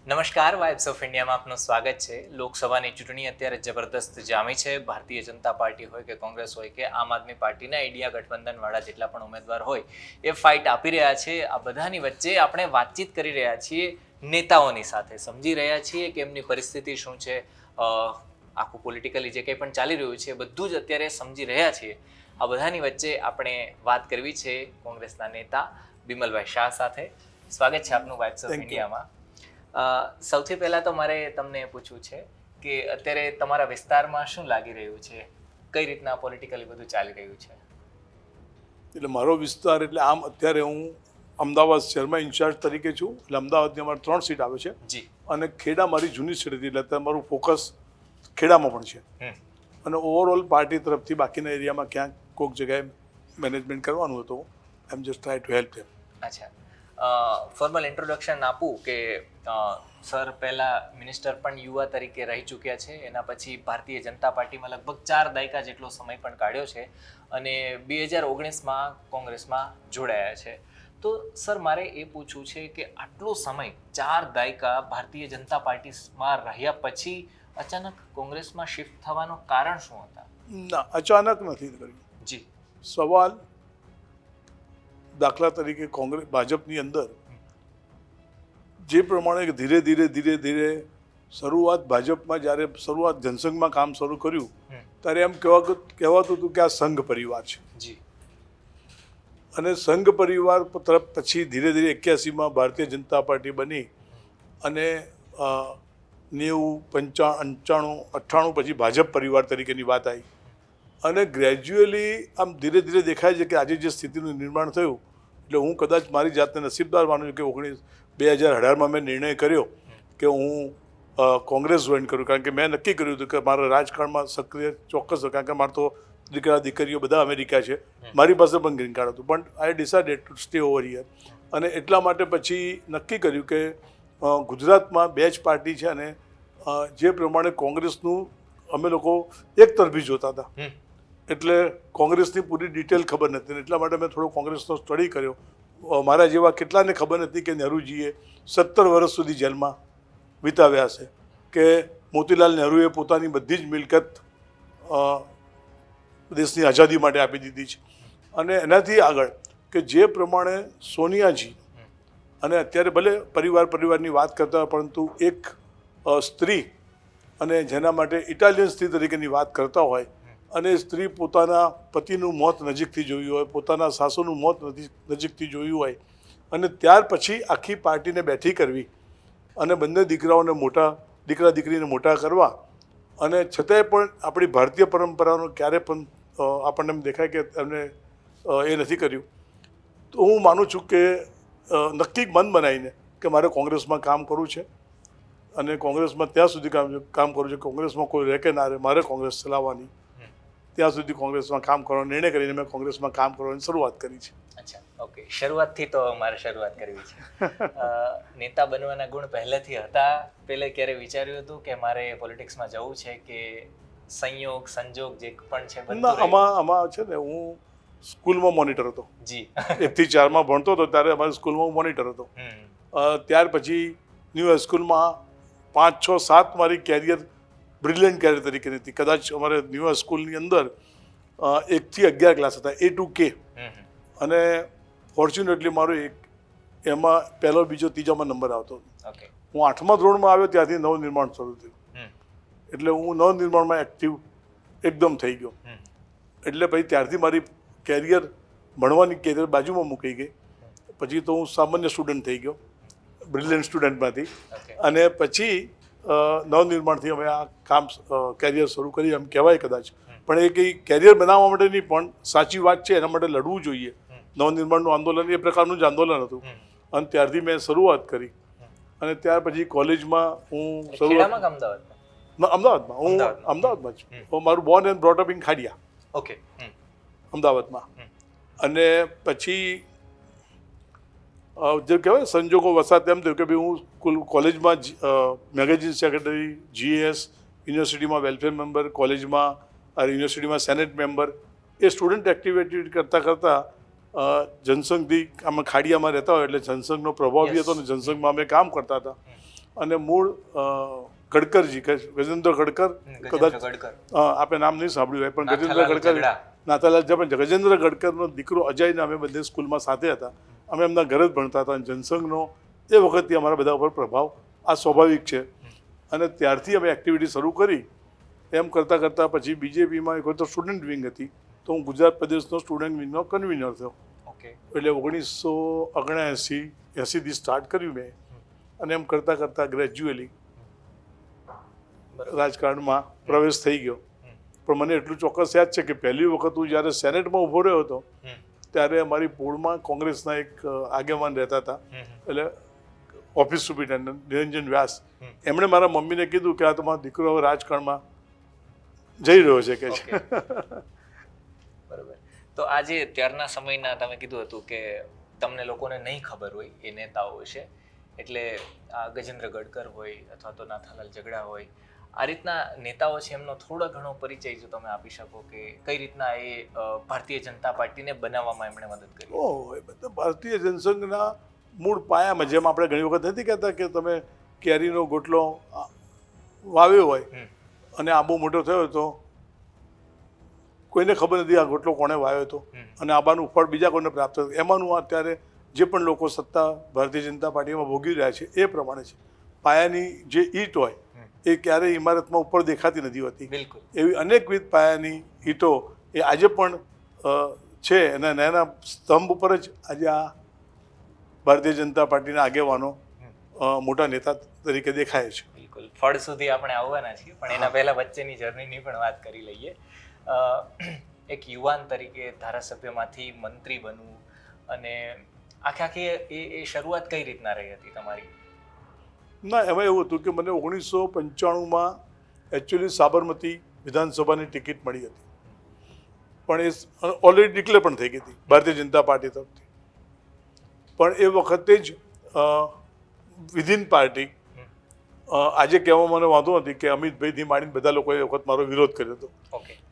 નમસ્કાર, vibes of ઇન્ડિયામાં આપનું સ્વાગત છે. લોકસભાની ચૂંટણી અત્યારે જબરદસ્ત જામી છે. ભારતીય જનતા પાર્ટી હોય કે કોંગ્રેસ હોય કે આમ આદમી પાર્ટીના ઇન્ડિયા ગઠબંધનવાળા જેટલા પણ ઉમેદવાર હોય એ ફાઇટ આપી રહ્યા છે. આ બધાની વચ્ચે આપણે વાતચીત કરી રહ્યા છીએ નેતાઓની સાથે, સમજી રહ્યા છીએ કે એમની પરિસ્થિતિ શું છે, આખું પોલિટિકલી જે કંઈ પણ ચાલી રહ્યું છે બધું જ અત્યારે સમજી રહ્યા છીએ. આ બધાની વચ્ચે આપણે વાત કરવી છે કોંગ્રેસના નેતા બિમલભાઈ શાહ સાથે. સ્વાગત છે આપનું વાઇબ્સ ઓફ ઇન્ડિયામાં. સૌથી પહેલાં તો મારે તમને પૂછવું છે કે અત્યારે તમારા વિસ્તારમાં શું લાગી રહ્યું છે, કઈ રીતના પોલિટિકલી બધું ચાલી રહ્યું છે? એટલે મારો વિસ્તાર એટલે આમ અત્યારે હું અમદાવાદ શહેરમાં ઇન્ચાર્જ તરીકે છું. એટલે અમદાવાદની અમારે 3 સીટ આવે છે જી. અને ખેડા મારી જૂની સીટ હતી, એટલે અત્યારે મારું ફોકસ ખેડામાં પણ છે. અને ઓવરઓલ પાર્ટી તરફથી બાકીના એરિયામાં ક્યાંક કોઈક જગ્યાએ મેનેજમેન્ટ કરવાનું હતું. I am just try to help them. અચ્છા, ફોર્મલ ઇન્ટ્રોડક્શન આપું કે સર પહેલાં મિનિસ્ટર પણ યુવા તરીકે રહી ચૂક્યા છે. એના પછી ભારતીય જનતા પાર્ટીમાં લગભગ 4 દાયકા જેટલો સમય પણ કાઢ્યો છે અને 2019માં કોંગ્રેસમાં જોડાયા છે. તો સર મારે એ પૂછવું છે કે આટલો સમય 4 દાયકા ભારતીય જનતા પાર્ટીમાં રહ્યા પછી અચાનક કોંગ્રેસમાં શિફ્ટ થવાનું કારણ શું હતા? ના, અચાનક નથી કર્યું. જી. સવાલ દાખલા તરીકે ભાજપની અંદર જે પ્રમાણે ધીરે ધીરે શરૂઆત ભાજપમાં જ્યારે જનસંઘમાં કામ શરૂ કર્યું ત્યારે એમ કહેવાતું હતું કે આ સંઘ પરિવાર છે. જી. અને સંઘ પરિવાર તરફ પછી ધીરે 81માં ભારતીય જનતા પાર્ટી બની અને 90, 95, 98 પછી ભાજપ પરિવાર તરીકેની વાત આવી. અને ગ્રેજ્યુઅલી આમ ધીરે દેખાય છે કે આજે જે સ્થિતિનું નિર્માણ થયું, એટલે હું કદાચ મારી જાતને નસીબદાર માનું છું કે 2018માં મેં નિર્ણય કર્યો કે હું કોંગ્રેસ જોઈન કરું. કારણ કે મેં નક્કી કર્યું હતું કે મારા રાજકારણમાં સક્રિય ચોક્કસ, કારણ કે મારા તો દીકરીઓ બધા અમેરિકા છે, મારી પાસે પણ ગ્રીન કાર્ડ હતું, પણ આઈ decided to stay over here. અને એટલા માટે પછી નક્કી કર્યું કે ગુજરાતમાં 2 જ પાર્ટી છે અને જે પ્રમાણે કોંગ્રેસનું અમે લોકો એક તરફી જોતા હતા, એટલે કોંગ્રેસની પૂરી ડિટેલ ખબર નથી. એટલા માટે મેં થોડો કોંગ્રેસનો સ્ટડી કર્યો. મારા જેવા કેટલાને ખબર નથી કે નહેરુજીએ 17 વર્ષ સુધી જેલમાં વિતાવ્યા છે, કે મોતીલાલ નહેરુએ પોતાની બધી જ મિલકત દેશની આઝાદી માટે આપી દીધી છે. અને એનાથી આગળ કે જે પ્રમાણે સોનિયાજી, અને અત્યારે ભલે પરિવારની વાત કરતા હોય, પરંતુ એક સ્ત્રી અને જેના માટે ઇટાલિયન સ્ત્રી તરીકેની વાત કરતા હોય, અને સ્ત્રી પોતાના પતિનું મોત નજીકથી જોયું હોય, પોતાના સાસુનું મોત નજીકથી જોયું હોય, અને ત્યાર પછી આખી પાર્ટીને બેઠી કરવી અને બંને દીકરા દીકરીને મોટા કરવા, અને છતાંય પણ આપણી ભારતીય પરંપરાનો ક્યારે પણ આપણને એમ દેખાય કે એમને એ નથી કર્યું. તો હું માનું છું કે નક્કી મન બનાવીને કે મારે કોંગ્રેસમાં કામ કરવું છે, અને કોંગ્રેસમાં ત્યાં સુધી કામ કરવું છે, કોંગ્રેસમાં કોઈ રહે કે ના રહે, મારે કોંગ્રેસ ચલાવવાની, ત્યાં સુધી કોંગ્રેસમાં કામ કરવાનો નિર્ણય કરીને મેં કોંગ્રેસમાં કામ કરવાની શરૂઆત કરી છે. અચ્છા, ઓકે. શરૂઆતથી તો મારે શરૂઆત કરવી છે. નેતા બનવાના ગુણ પહેલેથી હતા? પહેલે ક્યારે વિચાર્યું હતું કે મારે પોલિટિક્સમાં જવું છે, કે સંયોગ સંજોગ જે પણ છે બધું? આમાં છે ને, હું સ્કૂલમાં મોનિટર હતો. જી. 1 થી 4માં ભણતો હતો ત્યારે અમારી સ્કૂલમાં હું મોનિટર હતો. ત્યાર પછી ન્યૂ હાઈસ્કૂલમાં 5, 6, 7 મારી કેરિયર બ્રિલિયન્ટ કેરિયર તરીકે હતી. કદાચ અમારે ન્યૂ હાઈસ્કૂલની અંદર 1 થી 11 ક્લાસ હતા, A to K. અને ફોર્ચ્યુનેટલી મારો એમાં પહેલો, બીજો, ત્રીજામાં નંબર આવતો. હું 8મા ધોરણમાં આવ્યો ત્યાંથી નવનિર્માણ શરૂ થયું, એટલે હું નવનિર્માણમાં એક્ટિવ એકદમ થઈ ગયો. એટલે પછી ત્યારથી મારી કેરિયર, ભણવાની કેરિયર બાજુમાં મૂકી ગઈ. પછી તો હું સામાન્ય સ્ટુડન્ટ થઈ ગયો, બ્રિલિયન્ટ સ્ટુડન્ટમાંથી. અને પછી નવનિર્માણથી અમે આ કામ કેરિયર શરૂ કરી એમ કહેવાય કદાચ. પણ એ કંઈ કેરિયર બનાવવા માટે નહીં, પણ સાચી વાત છે, એના માટે લડવું જોઈએ. નવનિર્માણનું આંદોલન એ પ્રકારનું જ આંદોલન હતું, અને ત્યારથી મેં શરૂઆત કરી. અને ત્યાર પછી કોલેજમાં હું અમદાવાદમાં જ, મારું Born and brought up in Khadia. Okay. અમદાવાદમાં. અને પછી જે કહેવાય સંજોગો વસાત એમ થયું કે ભાઈ હું કોલેજમાં મેગેઝિન સેક્રેટરી, GS, યુનિવર્સિટીમાં વેલફેર મેમ્બર, કોલેજમાં યુનિવર્સિટીમાં સેનેટ મેમ્બર, એ સ્ટુડન્ટ એક્ટિવિટી કરતાં જનસંઘથી આમાં ખાડિયામાં રહેતા હોય એટલે જનસંઘનો પ્રભાવ બી હતો, ને જનસંઘમાં અમે કામ કરતા હતા. અને મૂળ ગડકરજી ગજેન્દ્ર ગડકર કદાચ ગડકર આપણે નામ નહીં સાંભળ્યું હોય પણ ગજેન્દ્ર ગડકર નાથાલાલ ઝગડા ગજેન્દ્ર ગડકરનો દીકરો અજયને અમે બંને સ્કૂલમાં સાથે હતા. અમે એમના ઘરે જ ભણતા હતા. જનસંઘનો એ વખતથી અમારા બધા ઉપર પ્રભાવ આ સ્વાભાવિક છે. અને ત્યારથી અમે એક્ટિવિટી શરૂ કરી. એમ કરતાં કરતાં પછી બીજેપીમાં એક વખત સ્ટુડન્ટ વિંગ હતી, તો હું ગુજરાત પ્રદેશનો સ્ટુડન્ટ વિંગનો કન્વીનર થયો. એટલે 1979-80થી સ્ટાર્ટ કર્યું મેં. અને એમ કરતાં કરતાં ગ્રેજ્યુઅલી રાજકારણમાં પ્રવેશ થઈ ગયો. પણ મને એટલું ચોક્કસ યાદ છે કે પહેલી વખત હું જ્યારે સેનેટમાં ઊભો રહ્યો હતો ત્યારે અમારી પોળમાં કોંગ્રેસના એક આગેવાન રહેતા હતા, એટલે ઓફિસ સુપ્રિન્ટેન્ડન્ટ નિરંજન વ્યાસ. એમણે મારા મમ્મીને કીધું કે આ તમારો દીકરો હવે રાજકારણમાં જઈ રહ્યો છે કે છે. બરોબર. તો આજે ત્યારના સમયના તમે કીધું હતું કે તમને લોકોને નહીં ખબર હોય એ નેતાઓ છે, એટલે આ ગજેન્દ્ર ગડકર હોય અથવા તો નાથાલાલ ઝગડા હોય, આ રીતના નેતાઓ છે, એમનો થોડો ઘણો પરિચય જો તમે આપી શકો કે કઈ રીતના એ ભારતીય જનતા પાર્ટીને બનાવવામાં એમણે મદદ કરી. એ બધા ભારતીય જનસંઘના મૂળ પાયામાં, જેમ આપણે ઘણી વખત નથી કહેતા કે તમે કેરીનો ગોટલો વાવ્યો હોય અને આંબો મોટો થયો તો કોઈને ખબર નથી આ ગોટલો કોણે વાવ્યો હતો અને આંબાનું ફળ બીજા કોઈને પ્રાપ્ત થયું. એમાંનું અત્યારે જે પણ લોકો સત્તા ભારતીય જનતા પાર્ટીમાં ભોગવી રહ્યા છે એ પ્રમાણે છે. પાયાની જે ઈંટ હોય એ ક્યારેય ઇમારતમાં ઉપર દેખાતી નથી હોતી. બિલકુલ. એવી અનેકવિધ પાયાની ઈંટો એ આજે પણ છે. અને નાના સ્તંભ ઉપર જ આજે આ ભારતીય જનતા પાર્ટીના આગેવાનો મોટા નેતા તરીકે દેખાય છે. બિલકુલ. ફળ સુધી આપણે આવવાના છીએ, પણ એના પહેલા વચ્ચેની જર્નીની પણ વાત કરી લઈએ. એક યુવાન તરીકે ધારાસભ્યમાંથી મંત્રી બનવું અને આખી એ શરૂઆત કઈ રીતના રહી હતી તમારી? ના, એમાં એવું હતું કે મને 1995માં એકચ્યુઅલી સાબરમતી વિધાનસભાની ટિકિટ મળી હતી, પણ એ ઓલરેડી ડિક્લેર પણ થઈ ગઈ હતી ભારતીય જનતા પાર્ટી તરફથી. પણ એ વખતે જ વિધિન પાર્ટી આજે કહેવા મને વાંધો નથી કે અમિતભાઈથી માંડીને બધા લોકોએ એ વખત મારો વિરોધ કર્યો હતો.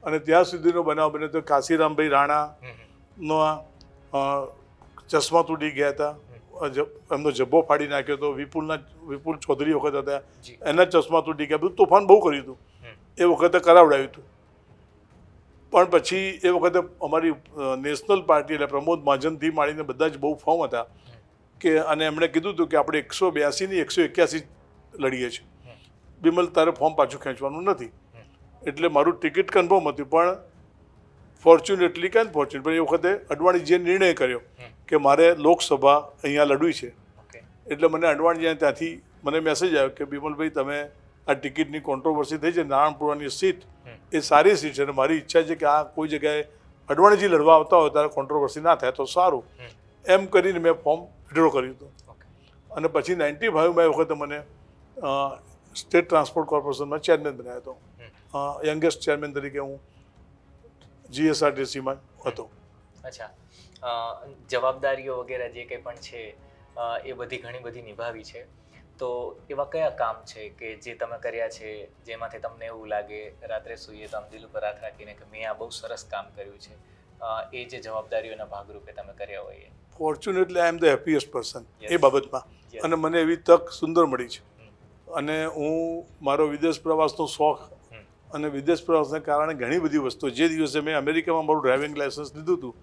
અને ત્યાં સુધીનો બનાવ બન્યો તો કાશીરામભાઈ રાણાનો ચશ્મા તૂટી ગયા હતા, એમનો જબ્બો ફાડી નાખ્યો હતો. વિપુલ ચૌધરી વખત હતા, એના ચશ્મા તૂટી ગયા. બધું તોફાન બહુ કર્યું હતું એ વખતે, કરાવડાવ્યું હતું. પણ પછી એ વખતે અમારી નેશનલ પાર્ટી એટલે પ્રમોદ મહાજનથી માંડીને બધા જ બહુ ફોર્મ હતા કે, અને એમણે કીધું હતું કે આપણે 182ની 181 લડીએ છીએ, બિમલ તારે ફોર્મ પાછું ખેંચવાનું નથી. એટલે મારું ટિકિટ કન્ફર્મ હતું. પણ ફોર્ચ્યુનેટલી કે અનફોર્ચ્યુનેટ પણ એ વખતે અડવાણીજીએ નિર્ણય કર્યો કે મારે લોકસભા અહીંયા લડવી છે. એટલે મને અડવાણીજીએ ત્યાંથી મને મેસેજ આવ્યો કે બિમલભાઈ તમે આ ટિકિટની કોન્ટ્રોવર્સી થઈ છે, નારણપુરાની સીટ એ સારી સીટ છે અને મારી ઈચ્છા છે કે આ કોઈ જગ્યાએ અડવાણીજી લડવા આવતા હોય ત્યારે કોન્ટ્રોવર્સી ના થાય તો સારું. એમ કરીને મેં ફોર્મ વિડ્રો કર્યું હતું. અને પછી 95માં એ વખતે મને સ્ટેટ ટ્રાન્સપોર્ટ કોર્પોરેશનમાં ચેરમેન બનાવ્યો હતો. યંગેસ્ટ ચેરમેન તરીકે હું GSRTCમાં હતો. અચ્છા. જવાબદારીઓ વગેરે જે કંઈ પણ છે એ બધી ઘણી બધી નિભાવી છે. તો એવા કયા કામ છે કે જે તમે કર્યા છે જેમાંથી તમને એવું લાગે રાત્રે સૂઈએ તો આમ દિલ ઉપર હાથ રાખીને કે મેં આ બહુ સરસ કામ કર્યું છે, એ જે જવાબદારીઓના ભાગરૂપે તમે કર્યા હોય? Fortunately I am the happiest person એ બાબતમાં. અને મને એવી તક સુંદર મળી છે. અને હું મારો વિદેશ પ્રવાસનો શોખ અને વિદેશ પ્રવાસને કારણે ઘણી બધી વસ્તુઓ, જે દિવસે મેં અમેરિકામાં મારું ડ્રાઇવિંગ લાયસન્સ લીધું હતું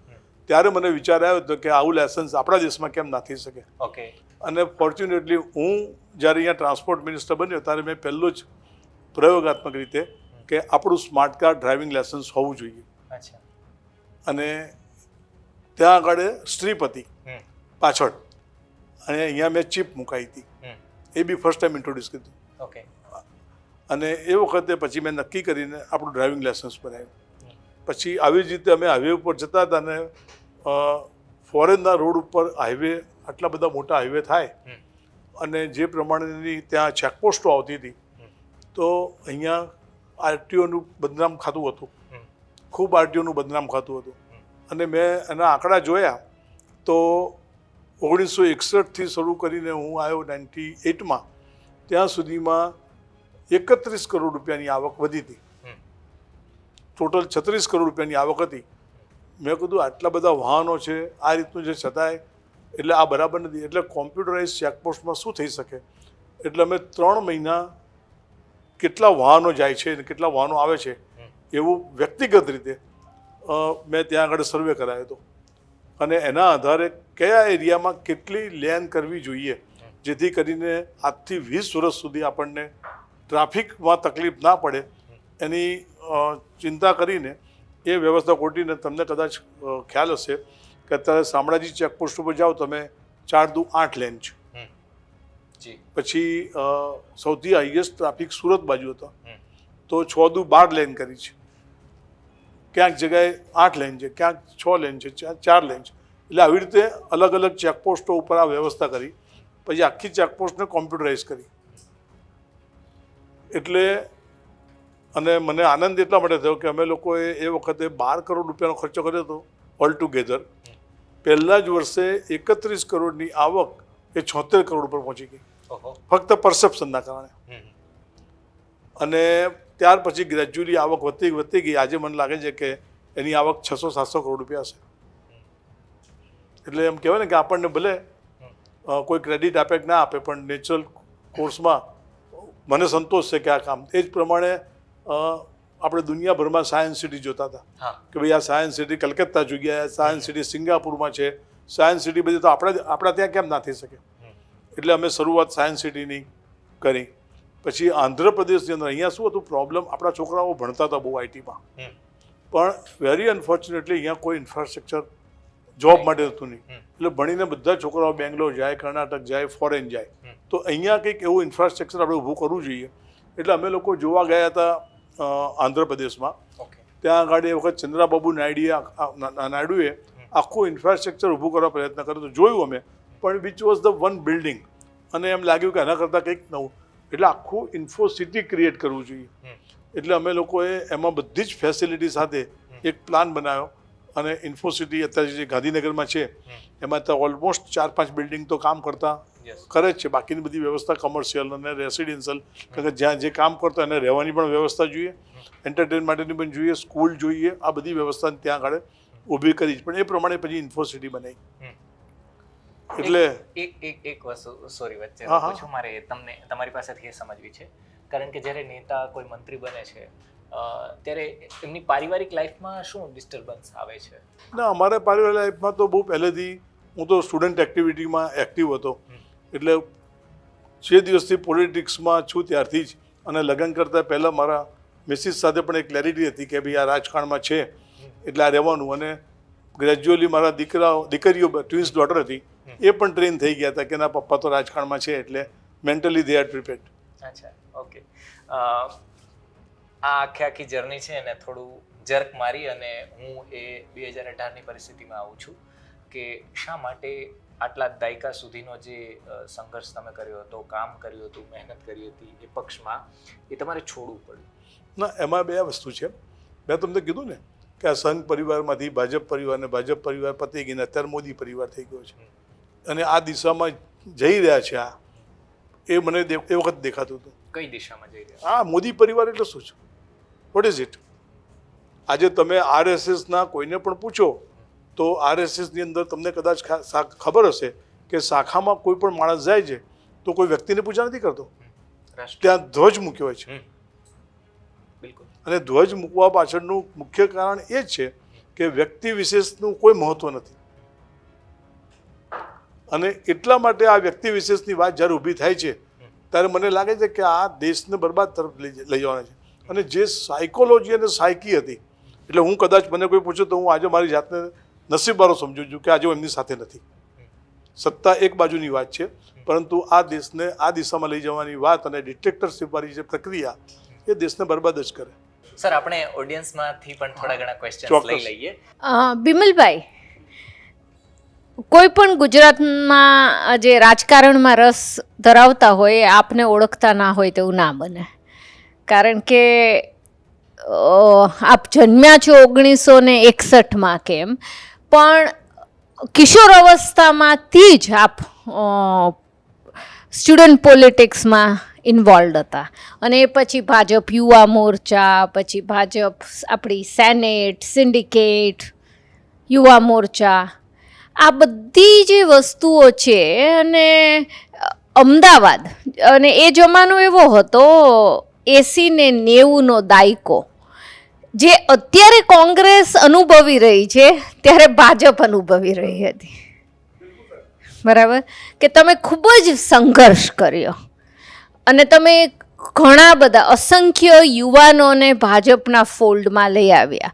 ત્યારે મને વિચાર આવ્યો હતો કે આવું લાયસન્સ આપણા દેશમાં કેમ ના થઈ શકે. અને ફોર્ચ્યુનેટલી હું જ્યારે અહીંયા ટ્રાન્સપોર્ટ મિનિસ્ટર બન્યો ત્યારે મેં પહેલો જ પ્રયોગાત્મક રીતે કે આપણું સ્માર્ટ કાર ડ્રાઇવિંગ લાયસન્સ હોવું જોઈએ. અને ત્યાં આગળ શ્રીપતિ પાછળ અને અહીંયા મેં ચીપ મુકાઈ હતી, એ બી ફર્સ્ટ ટાઈમ ઇન્ટ્રોડ્યુસ કર્યું. અને એ વખતે પછી મેં નક્કી કરીને આપણું ડ્રાઇવિંગ લાયસન્સ બનાવ્યું. પછી આવી જ રીતે અમે હાઈવે ઉપર જતા હતા અને ફોરેનના રોડ ઉપર હાઈવે, આટલા બધા મોટા હાઈવે થાય અને જે પ્રમાણેની ત્યાં ચેકપોસ્ટો આવતી હતી તો અહીંયા આરટીઓનું બદનામ ખાતું હતું, ખૂબ આરટીઓનું બદનામ ખાતું હતું. અને મેં એના આંકડા જોયા તો 1961થી શરૂ કરીને હું આવ્યો 98માં, ત્યાં સુધીમાં 31 કરોડ રૂપિયાની આવક વધી હતી. ટોટલ 36 કરોડ રૂપિયાની આવક હતી. મેં કીધું આટલા બધા વાહનો છે, આ રીતનું છે, છતાંય એટલે આ બરાબર નથી. એટલે કોમ્પ્યુટરાઇઝ ચેકપોસ્ટમાં શું થઈ શકે? એટલે અમે 3 મહિના કેટલા વાહનો જાય છે અને કેટલા વાહનો આવે છે એવું વ્યક્તિગત રીતે મેં ત્યાં આગળ સર્વે કરાયો હતો અને એના આધારે કયા એરિયામાં કેટલી લેન કરવી જોઈએ જેથી કરીને આજથી 20 વર્ષ સુધી આપણને ટ્રાફિકમાં તકલીફ ના પડે એની ચિંતા કરીને એ વ્યવસ્થા ગોઠવીને તમને કદાચ ખ્યાલ હશે કે અત્યારે શામળાજી ચેકપોસ્ટ ઉપર જાઓ તમે 4 દુ 8 લેન છે. પછી સૌથી હાઈએસ્ટ ટ્રાફિક સુરત બાજુ હતો તો 6 દુ 12 લેન કરી છે. ક્યાંક જગ્યાએ 8 લેન છે, ક્યાંક 6 લેન છે, 4 લેન છે. એટલે આવી રીતે અલગ અલગ ચેકપોસ્ટો ઉપર આ વ્યવસ્થા કરી. પછી આખી ચેકપોસ્ટને કોમ્પ્યુટરાઇઝ કરી. એટલે અને મને આનંદ એટલા માટે થયો કે અમે લોકોએ એ વખતે 12 કરોડ રૂપિયાનો ખર્ચો કર્યો હતો ઓલ ટુગેધર. પહેલા જ વર્ષે 31 કરોડની આવક એ 76 કરોડ ઉપર પહોંચી ગઈ ફક્ત પરસેપ્શનના કારણે. અને ત્યાર પછી ગ્રેજ્યુઅલી આવક વધતી ગઈ. આજે મને લાગે છે કે એની આવક 600-700 કરોડ રૂપિયા હશે. એટલે એમ કહેવાય ને કે આપણને ભલે કોઈ ક્રેડિટ આપે કે ના આપે પણ નેચરલ કોર્સમાં મને સંતોષ છે કે આ કામ એ જ પ્રમાણે આપણે દુનિયાભરમાં સાયન્સ સિટી જોતા હતા કે ભાઈ આ સાયન્સ સિટી કલકત્તા જગ્યાએ, સાયન્સ સિટી સિંગાપુરમાં છે, સાયન્સ સિટી બધી તો આપણા ત્યાં કેમ ના થઈ શકે. એટલે અમે શરૂઆત સાયન્સ સિટીની કરી. પછી આંધ્રપ્રદેશની અંદર અહીંયા શું હતું પ્રોબ્લેમ, આપણા છોકરાઓ ભણતા હતા બહુ આઈટીમાં, પણ વેરી અનફોર્ચ્યુનેટલી અહીંયા કોઈ ઇન્ફ્રાસ્ટ્રક્ચર જોબ માટે હતું નહીં. એટલે ભણીને બધા છોકરાઓ બેંગ્લોર જાય, કર્ણાટક જાય, ફોરેન જાય. તો અહીંયા કંઈક એવું ઇન્ફ્રાસ્ટ્રક્ચર આપણે ઊભું કરવું જોઈએ. એટલે અમે લોકો જોવા ગયા હતા આંધ્રપ્રદેશમાં. ત્યાં આગળ એ વખત ચંદ્રાબાબુ નાયડુએ આખું ઇન્ફ્રાસ્ટ્રક્ચર ઊભું કરવા પ્રયત્ન કર્યો તો જોયું અમે, પણ which was the one building. અને એમ લાગ્યું કે એના કરતાં કંઈક નવું. એટલે આખું ઇન્ફો સિટી ક્રિએટ કરવું જોઈએ. એટલે અમે લોકોએ એમાં બધી જ ફેસિલિટી સાથે એક પ્લાન બનાવ્યો અને ઇન્ફો સિટી અત્યારે જે ગાંધીનગરમાં છે એમાં તો ઓલમોસ્ટ 4-5 બિલ્ડિંગ તો કામ કરતા કરે જ છે. બાકીની બધી વ્યવસ્થા કમર્શિયલ અને રેસિડેન્શિયલ, કારણ કે જ્યાં જે કામ કરતો એને રહેવાની પણ વ્યવસ્થા જોઈએ, એન્ટરટેન માટેની પણ જોઈએ, સ્કૂલ જોઈએ. આ બધી વ્યવસ્થા ત્યાં આગળ ઊભી કરી. પણ એ પ્રમાણે પછી ઇન્ફો સિટી બનાવી. એટલે એક વસ્તુ સોરી વચ્ચે પૂછું, મારે તમારી પાસેથી એ સમજવી છે. કારણ કે જ્યારે નેતા કોઈ મંત્રી બને છે ત્યારે એમની પારિવારિક લાઈફમાં શું ડિસ્ટર્બન્સ આવે છે? ના, અમારા પારિવારિક લાઈફમાં તો બહુ પહેલેથી હું તો સ્ટુડન્ટ એક્ટિવિટીમાં એક્ટિવ હતો. એટલે જે દિવસથી પોલિટિક્સમાં છું ત્યારથી જ. અને લગ્ન કરતાં પહેલાં મારા મિસિસ સાથે પણ એક ક્લેરિટી હતી કે ભાઈ આ રાજકારણમાં છે એટલે આ રહેવાનું. અને ગ્રેજ્યુઅલી મારા દીકરીઓ ટ્વિન્સ ડોટર હતી એ પણ ટ્રેન થઈ ગયા હતા કે ના પપ્પા તો રાજકારણમાં છે એટલે મેન્ટલી દે આર પ્રિપેર્ડ. અચ્છા, ઓકે. આ આખી જર્ની છે ને થોડું જર્ક મારી અને હું એ 2018ની પરિસ્થિતિમાં આવું છું કે શા માટે આટલા દાયકા સુધીનો જે સંઘર્ષ તમે કર્યો હતો, કામ કર્યું હતું, મહેનત કરી હતી એ પક્ષમાં, એ તમારે છોડવું પડ્યું? ના, એમાં બે વસ્તુ છે. મેં તમને કીધું ને કે આ સંઘ પરિવારમાંથી ભાજપ પરિવાર ને ભાજપ પરિવાર પતી ગઈને અત્યારે મોદી પરિવાર થઈ ગયો છે અને આ દિશામાં જઈ રહ્યા છે. આ એ મને એ વખત દેખાતું હતું. કઈ દિશામાં જઈ રહ્યા? આ મોદી પરિવાર એટલે શું છે? What is it? આજે તમે આરએસએસના કોઈને પણ પૂછો તો આરએસએસની અંદર તમને કદાચ ખબર હશે કે શાખામાં કોઈ પણ માણસ જાય છે તો કોઈ વ્યક્તિને પૂજા નથી કરતો, ત્યાં ધ્વજ મૂક્યો હોય છે. અને ધ્વજ મૂકવા પાછળનું મુખ્ય કારણ એ જ છે કે વ્યક્તિ વિશેષનું કોઈ મહત્વ નથી. અને એટલા માટે આ વ્યક્તિ વિશેષની વાત જ્યારે ઊભી થાય છે ત્યારે મને લાગે છે કે આ દેશને બરબાદ તરફ લઈ જવાના છે. અને જે સાયકોલોજી અને સાયકી હતી, એટલે હું કદાચ મને કોઈ પૂછે તો હું આજે મારી જાતને નસીબવાળો સમજુ છું કે આજે હું એમની સાથે નથી. સત્તા એક બાજુની વાત છે, પરંતુ આ દેશને આ દિશામાં લઈ જવાની વાત અને ડિક્ટેટરશીપવાળી જે પ્રક્રિયા એ દેશને બરબાદ જ કરે. સર, આપણે ઓડિયન્સમાંથી પણ થોડા ઘણા ક્વેશ્ચન્સ લઈ લઈએ. બિમલભાઈ, કોઈ પણ ગુજરાતમાં જે રાજકારણમાં રસ ધરાવતા હોય આપને ઓળખતા ના હોય તેવું ના બને. કારણ કે આપ જન્મ્યા છો 1961માં કેમ, પણ કિશોર અવસ્થામાંથી જ આપ સ્ટુડન્ટ પોલિટિક્સમાં ઇન્વોલ્વ હતા. અને એ પછી ભાજપ યુવા મોરચા, પછી ભાજપ આપણી સેનેટ, સિન્ડિકેટ, યુવા મોરચા, આ બધી જે વસ્તુઓ છે અને અમદાવાદ, અને એ જમાનો એવો હતો 80 ને 90નો દાયકો, જે અત્યારે કોંગ્રેસ અનુભવી રહી છે ત્યારે ભાજપ અનુભવી રહી હતી. બરાબર, કે તમે ખૂબ જ સંઘર્ષ કર્યો અને તમે ઘણા બધા અસંખ્ય યુવાનોને ભાજપના ફોલ્ડમાં લઈ આવ્યા.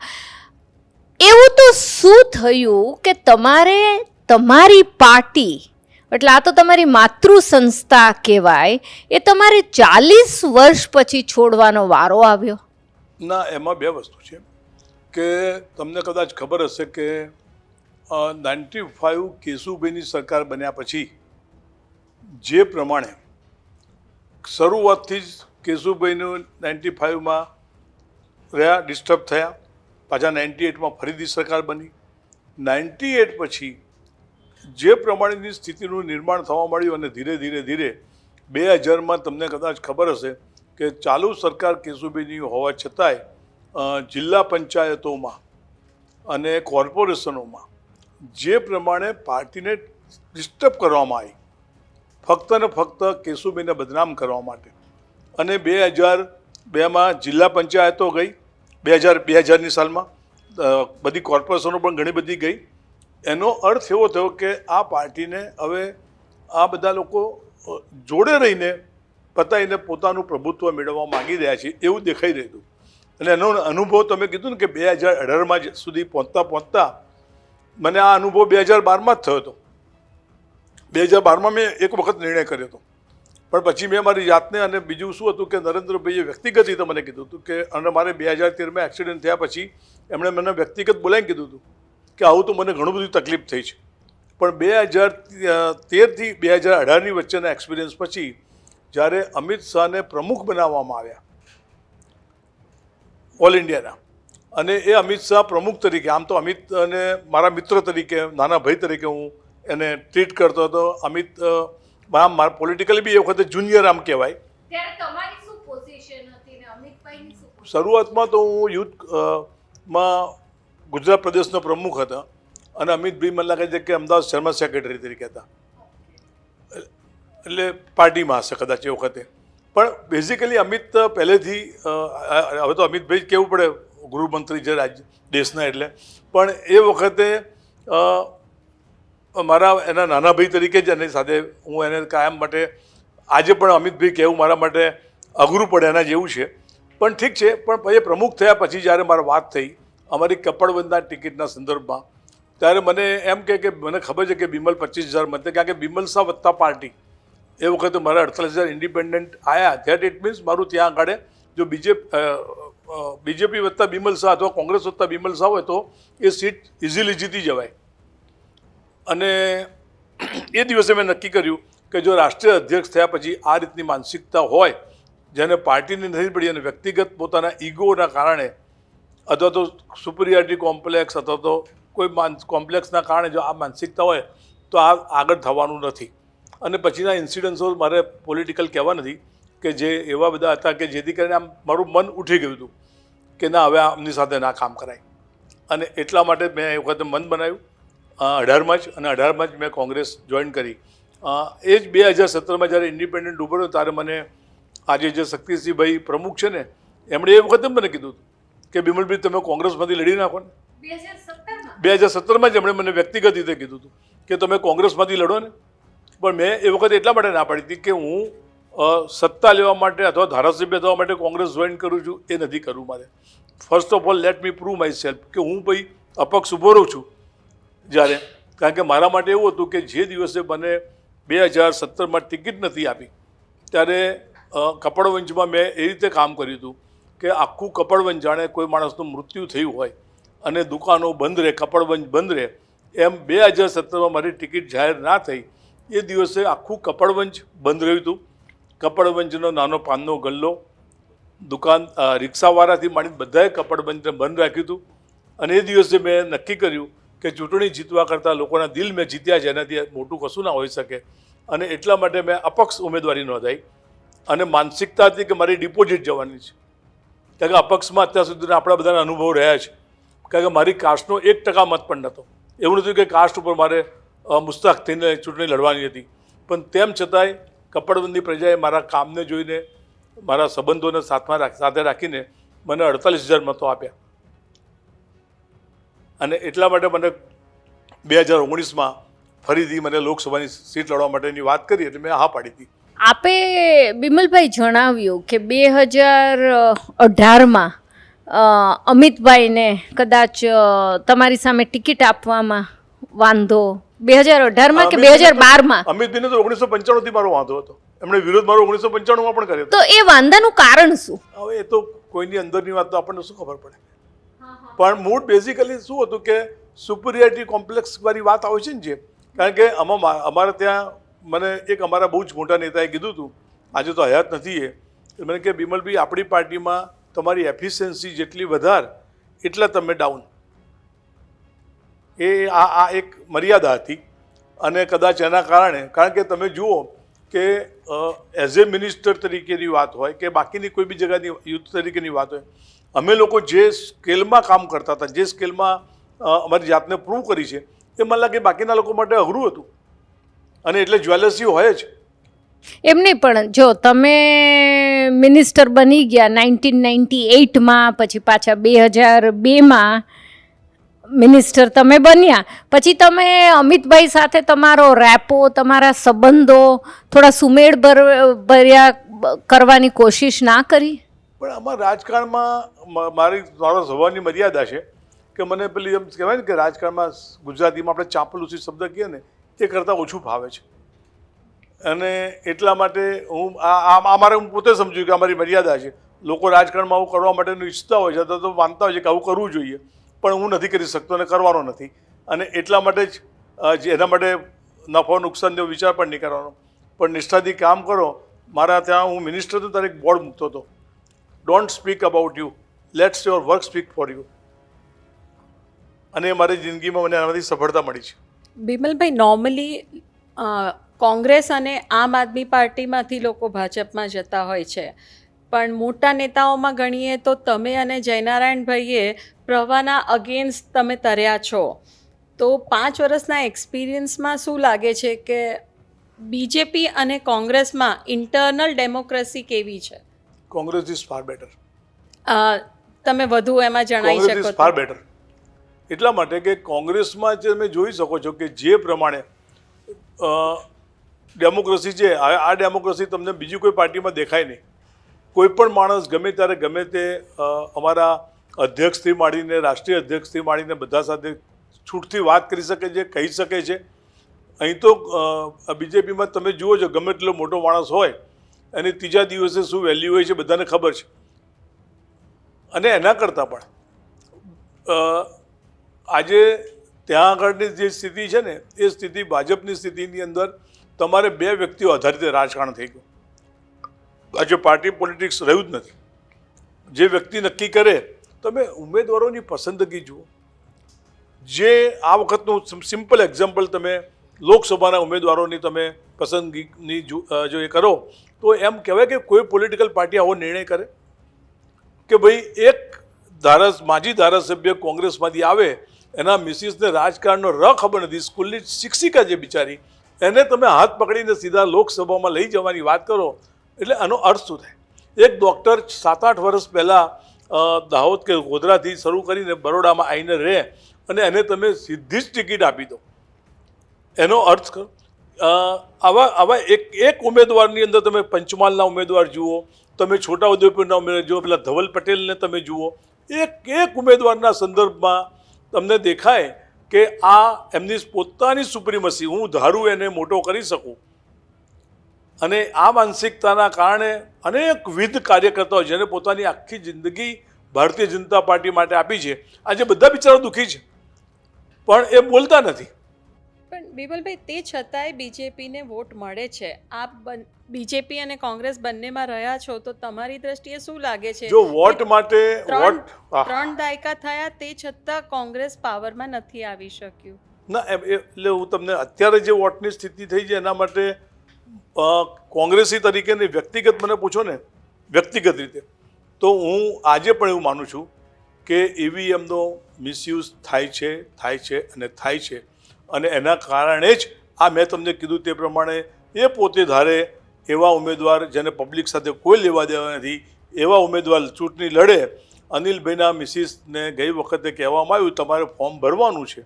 એવું તો શું થયું કે તમારે તમારી પાર્ટી, એટલે આ તો તમારી માતૃ સંસ્થા કહેવાય, એ તમારે 40 વર્ષ પછી છોડવાનો વારો આવ્યો? ના, એમાં બે વસ્તુ છે કે તમને કદાચ ખબર હશે કે 95 કેશુભાઈની સરકાર બન્યા પછી જે પ્રમાણે શરૂઆતથી જ કેશુભાઈનું 95માં રહ્યા, ડિસ્ટર્બ થયા, પાછા 98માં ફરીથી સરકાર બની. 98 પછી જે પ્રમાણેની સ્થિતિનું નિર્માણ થવા મળ્યું અને ધીરે ધીરે ધીરે 2000માં તમને કદાચ ખબર હશે કે ચાલુ સરકાર કેશુભાઈની હોવા છતાંય જિલ્લા પંચાયતોમાં અને કોર્પોરેશનોમાં જે પ્રમાણે પાર્ટીને ડિસ્ટર્બ કરવામાં આવી, ફક્ત ને ફક્ત કેશુભાઈને બદનામ કરવા માટે, અને 2002માં જિલ્લા પંચાયતો ગઈ, 2000ની સાલમાં બધી કોર્પોરેશનો પણ ઘણી બધી ગઈ. એનો અર્થ એવો થયો કે આ પાર્ટીને હવે આ બધા લોકો જોડે રહીને પતાવીને પોતાનું પ્રભુત્વ મેળવવા માગી રહ્યા છે એવું દેખાઈ રહ્યું હતું. અને એનો અનુભવ તમે કીધું ને કે 2018માં સુધી પહોંચતા મને આ અનુભવ 2012માં જ થયો હતો. 2012માં મેં એક વખત નિર્ણય કર્યો હતો, પણ પછી મેં મારી જાતને, અને બીજું શું હતું કે નરેન્દ્રભાઈએ વ્યક્તિગત રીતે મને કીધું હતું કે, અને મારે 2013માં એક્સિડન્ટ થયા પછી એમણે મને વ્યક્તિગત બોલાવીને કીધું હતું કે આવું તો મને ઘણું બધું તકલીફ થઈ છે. પણ 2013થી 2018ની વચ્ચેના એક્સપિરિયન્સ પછી જ્યારે અમિત શાહને પ્રમુખ બનાવવામાં આવ્યા ઓલ ઇન્ડિયાના, અને એ અમિત શાહ પ્રમુખ તરીકે, આમ તો અમિત અને મારા મિત્ર તરીકે, નાના ભાઈ તરીકે હું એને ટ્રીટ કરતો હતો. અમિત મારા પોલિટિકલી બી એ વખતે જુનિયર આમ કહેવાય. શરૂઆતમાં તો હું યુથમાં ગુજરાત પ્રદેશનો પ્રમુખ હતા અને અમિતભાઈ મને લાગે છે કે અમદાવાદ શહેરમાં સેક્રેટરી તરીકે હતા, એટલે પાર્ટીમાં હશે કદાચ એ વખતે. પણ બેઝિકલી અમિત પહેલેથી, હવે તો અમિતભાઈ કહેવું પડે, ગૃહમંત્રી છે રાજ્ય દેશના, એટલે પણ એ વખતે મારા એના નાના ભાઈ તરીકે જ એની સાથે હું એને કાયમ માટે, આજે પણ અમિતભાઈ કહેવું મારા માટે અઘરું પડે એના જેવું છે. પણ ઠીક છે. પણ એ પ્રમુખ થયા પછી જ્યારે મારી વાત થઈ અમારી કપડબંધના ટિકિટના સંદર્ભમાં, ત્યારે મને એમ કે મને ખબર છે કે બિમલ 25,000 મતે, કારણ કે બિમલ શાહ વત્તા પાર્ટી એ વખતે મારા 48,000 ઇન્ડિપેન્ડન્ટ આવ્યા. ધેટ ઇટ મીન્સ મારું ત્યાં આગળ જો બીજેપી વત્તા બિમલ શાહ અથવા કોંગ્રેસ વત્તા બિમલ શાહ હોય તો એ સીટ ઇઝીલી જીતી જવાય. અને એ દિવસે મેં નક્કી કર્યું કે જો રાષ્ટ્રીય અધ્યક્ષ થયા પછી આ રીતની માનસિકતા હોય, જેને પાર્ટીની નથી પડી અને વ્યક્તિગત પોતાના ઈગોના કારણે અથવા તો સુપિરિયરિટી કોમ્પ્લેક્સ અથવા તો કોઈ કોમ્પ્લેક્સના કારણે જો આ માનસિકતા હોય તો આ આગળ થવાનું નથી. અને પછીના ઇન્સિડન્ટ્સો મારે પોલિટિકલ કહેવા નથી કે જે એવા બધા હતા કે જેથી કરીને આમ મારું મન ઉઠી ગયું હતું કે ના, હવે આમની સાથે ના કામ કરાય. અને એટલા માટે મેં એ વખતે મન બનાવ્યું 18માં જ, અને 18માં જ મેં કોંગ્રેસ જોઈન કરી. એ જ 2017માં જ્યારે ઇન્ડિપેન્ડન્ટ ઉભો ત્યારે મને આજે જે શક્તિસિંહભાઈ પ્રમુખ છે ને, એમણે એ વખતે મને કીધું કે બિમલભાઈ તમે કોંગ્રેસમાંથી લડી નાખો ને. 2017માં જ એમણે મને વ્યક્તિગત રીતે કીધું હતું કે તમે કોંગ્રેસમાંથી લડો ને. પણ મેં એ વખતે એટલા માટે ના પાડી હતી કે હું સત્તા લેવા માટે અથવા ધારાસભ્ય થવા માટે કોંગ્રેસ જોઈન કરું છું એ નથી કરવું મારે. First of all let me prove my self કે હું ભાઈ અપક્ષ ઊભો રહું છું જ્યારે, કારણ કે મારા માટે એવું હતું કે જે દિવસે મને 2017માં ટિકિટ નથી આપી ત્યારે કપડવંજમાં મેં એ રીતે કામ કર્યું હતું કે આખું કપડવંજ જાણે કોઈ માણસનું મૃત્યુ થયું હોય અને દુકાનો બંધ રહે, કપડવંજ બંધ રહે, એમ 2017માં મારી ટિકિટ જાહેર ના થઈ એ દિવસે આખું કપડવંજ બંધ રહ્યું હતું. કપડવંજનો નાનો પાનનો ગલ્લો, દુકાન, રિક્ષાવાળાથી માંડીને બધાએ કપડવંજને બંધ રાખ્યું હતું. અને એ દિવસે મેં નક્કી કર્યું કે ચૂંટણી જીતવા કરતાં લોકોના દિલ મેં જીત્યા છે, એનાથી મોટું કશું ના હોઈ શકે. અને એટલા માટે મેં અપક્ષ ઉમેદવારી નોંધાઈ. અને માનસિકતા હતી કે મારી ડિપોઝિટ જવાની છે, કારણ કે અપક્ષમાં અત્યાર સુધીના આપણા બધાના અનુભવ રહ્યા છે. કારણ કે મારી કાસ્ટનો 1% મત પણ નહોતો. એવું નથી કે કાસ્ટ ઉપર મારે મુસ્તાક થઈને ચૂંટણી લડવાની હતી, પણ તેમ છતાંય કપડબંધી પ્રજાએ મારા કામને જોઈને, મારા સંબંધોને સાથે રાખીને મને 48,000 મતો આપ્યા. અને એટલા માટે મને 2019માં ફરીથી મને લોકસભાની સીટ લડવા માટેની વાત કરી એટલે મેં હા પાડી હતી. આપે બિમલભાઈ જણાવ્યું કે 2018માં અમિતભાઈને કદાચ તમારી સામે ટિકિટ આપવામાં વાંધો 2018માં કે 2012માં? અમિતભાઈને તો 1995 થી મારો વાંધો હતો. એમણે વિરોધ મારો 1995માં પણ કર્યો હતો. તો એ વાંધાનું કારણ શું? હવે એ તો કોઈની અંદરની વાત તો આપણને શું ખબર પડે. પણ મૂળ બેઝિકલી શું હતું કે સુપિરિયરિટી કોમ્પ્લેક્સ વાળી વાત આવે છે ને, જે કારણ કે અમારે ત્યાં મને એક અમારા બહુ જ મોટા નેતાએ કીધું હતું, આજે તો હયાત નથી એ મને કે બિમલભાઈ આપણી પાર્ટીમાં તમારી એફિશિયન્સી જેટલી વધાર એટલા તમે ડાઉન. આ એક મર્યાદા હતી. અને કદાચ એના કારણે, કારણ કે તમે જુઓ કે એઝ એ મિનિસ્ટર તરીકેની વાત હોય કે બાકીની કોઈ બી જગ્યાની યુથ તરીકેની વાત હોય, અમે લોકો જે સ્કેલમાં કામ કરતા હતા, જે સ્કેલમાં અમારી જાતને પ્રૂવ કરી છે, એ મને લાગે બાકીના લોકો માટે અઘરું હતું. અને એટલે જ્વેલસી હોય જ. એમને પણ જો તમે મિનિસ્ટર બની ગયા 1998માં, પછી પાછા 2002માં મિનિસ્ટર તમે બન્યા, પછી તમે અમિતભાઈ સાથે તમારો રેપો, તમારા સંબંધો થોડા સુમેળ ભર્યા કરવાની કોશિશ ના કરી? પણ આમાં રાજકારણમાં મારો સ્વભાવની મર્યાદા છે કે મને પેલી એમ કહેવાય ને કે રાજકારણમાં ગુજરાતીમાં આપણે ચાંપલુસી શબ્દ કહીએ ને, એ કરતાં ઓછું ફાવે છે. અને એટલા માટે હું મારે હું પોતે સમજ્યું કે અમારી મર્યાદા છે. લોકો રાજકારણમાં આવું કરવા માટેનું ઈચ્છતા હોય છે, તો માનતા હોય છે કે આવું કરવું જોઈએ, પણ હું નથી કરી શકતો અને કરવાનો નથી. અને એટલા માટે જ એના માટે નફો નુકસાનનો વિચાર પણ નહીં કરવાનો, પણ નિષ્ઠાથી કામ કરો. મારા ત્યાં હું મિનિસ્ટર હતો ત્યારે એક બોર્ડ મૂકતો હતો, don't speak about you, let's your work speak for you. અને મારી જિંદગીમાં મને આનાથી સફળતા મળી છે. બિમલભાઈ, નોર્મલી કોંગ્રેસ અને આમ આદમી પાર્ટીમાંથી લોકો ભાજપમાં જતા હોય છે, પણ મોટા નેતાઓમાં ગણીએ તો તમે અને જયનારાયણભાઈએ પ્રવાહના અગેન્સ્ટ તમે તર્યા છો. તો 5 વર્ષના એક્સપિરિયન્સમાં શું લાગે છે કે બીજેપી અને કોંગ્રેસમાં ઇન્ટરનલ ડેમોક્રેસી કેવી છે? Congress is far better. તમે વધુ એમાં જણાવી શકો? કોંગ્રેસ ઇઝ ફાર બેટર એટલા માટે કે કોંગ્રેસમાં જે તમે જોઈ શકો છો કે જે પ્રમાણે ડેમોક્રેસી છે, આ ડેમોક્રેસી તમને બીજી કોઈ પાર્ટીમાં દેખાય નહીં. કોઈ પણ માણસ ગમે ત્યારે ગમે તે અમારા અધ્યક્ષથી માંડીને રાષ્ટ્રીય અધ્યક્ષથી માંડીને બધા સાથે છૂટથી વાત કરી શકે છે, કહી શકે છે. અહીં તો બીજેપીમાં તમે જુઓ છો, ગમે એટલો મોટો માણસ હોય અને ત્રીજા દિવસે શું વેલ્યુ હોય છે બધાને ખબર છે. અને એના કરતાં પણ આજે ત્યાં આગળની જે સ્થિતિ છે ને, એ સ્થિતિ ભાજપની સ્થિતિની અંદર તમારે 2 વ્યક્તિઓ આધારિત રાજકારણ થઈ ગયું. આજે પાર્ટી પોલિટિક્સ રહ્યું જ નથી. જે વ્યક્તિ નક્કી કરે, તમે ઉમેદવારોની પસંદગી જુઓ. જે આ વખતનું સિમ્પલ એક્ઝામ્પલ તમે લોકસભાના ઉમેદવારોની તમે પસંદગીની જો એ કરો તો એમ કહેવાય કે કોઈ પોલિટિકલ પાર્ટી આવો નિર્ણય કરે કે ભાઈ એક માજી ધારાસભ્ય કોંગ્રેસમાંથી આવે, એના મિસિસને રાજકારણનો ખબર નથી, સ્કૂલની શિક્ષિકા છે બિચારી, એને તમે હાથ પકડીને સીધા લોકસભામાં લઈ જવાની વાત કરો, એટલે આનો અર્થ શું થાય? એક ડૉક્ટર 7-8 વર્ષ પહેલાં દાહોદ કે ગોધરાથી શરૂ કરીને બરોડામાં આવીને રહે અને એને તમે સીધી જ ટિકિટ આપી દો, એનો અર્થ કરો. આવા એક ઉમેદવારની અંદર તમે પંચમહાલના ઉમેદવાર જુઓ, તમે છોટાઉદેપુરના ઉમેદવાર જુઓ, પેલા ધવલ પટેલને તમે જુઓ, એક ઉમેદવારના સંદર્ભમાં તમને દેખાય કે આ એમની પોતાની સુપ્રીમસી, હું ધારું એને મોટો કરી શકું. અને આ માનસિકતાના કારણે અનેકવિધ કાર્યકર્તાઓ જેને પોતાની આખી જિંદગી ભારતીય જનતા પાર્ટી માટે આપી છે, આજે બધા બિચારા દુઃખી છે, પણ એ બોલતા નથી. પણ બિમલભાઈ, તે છતાંય બીજેપીને વોટ મળે છે. આપ બીજેપી અને કોંગ્રેસ બંનેમાં રહ્યા છો, તો તમારી દ્રષ્ટિએ શું લાગે છે? જો વોટ માટે 3 દાયકા થયા તે છતાં કોંગ્રેસ પાવરમાં નથી આવી શક્યું. ના, એટલે હું તમને અત્યારે જે વોટની સ્થિતિ થઈ છે એના માટે કોંગ્રેસી તરીકેની વ્યક્તિગત મને પૂછો ને, વ્યક્તિગત રીતે તો હું આજે પણ એવું માનું છું કે ઈવીએમનો મિસયુઝ થાય છે અને થાય છે. અને એના કારણે જ આ મેં તમને કીધું તે પ્રમાણે એ પોતે ધારે એવા ઉમેદવાર જેને પબ્લિક સાથે કોઈ લેવા દેવા નથી, એવા ઉમેદવાર ચૂંટણી લડે. અનિલભાઈના મિસિસને ગઈ વખતે કહેવામાં આવ્યું તમારે ફોર્મ ભરવાનું છે,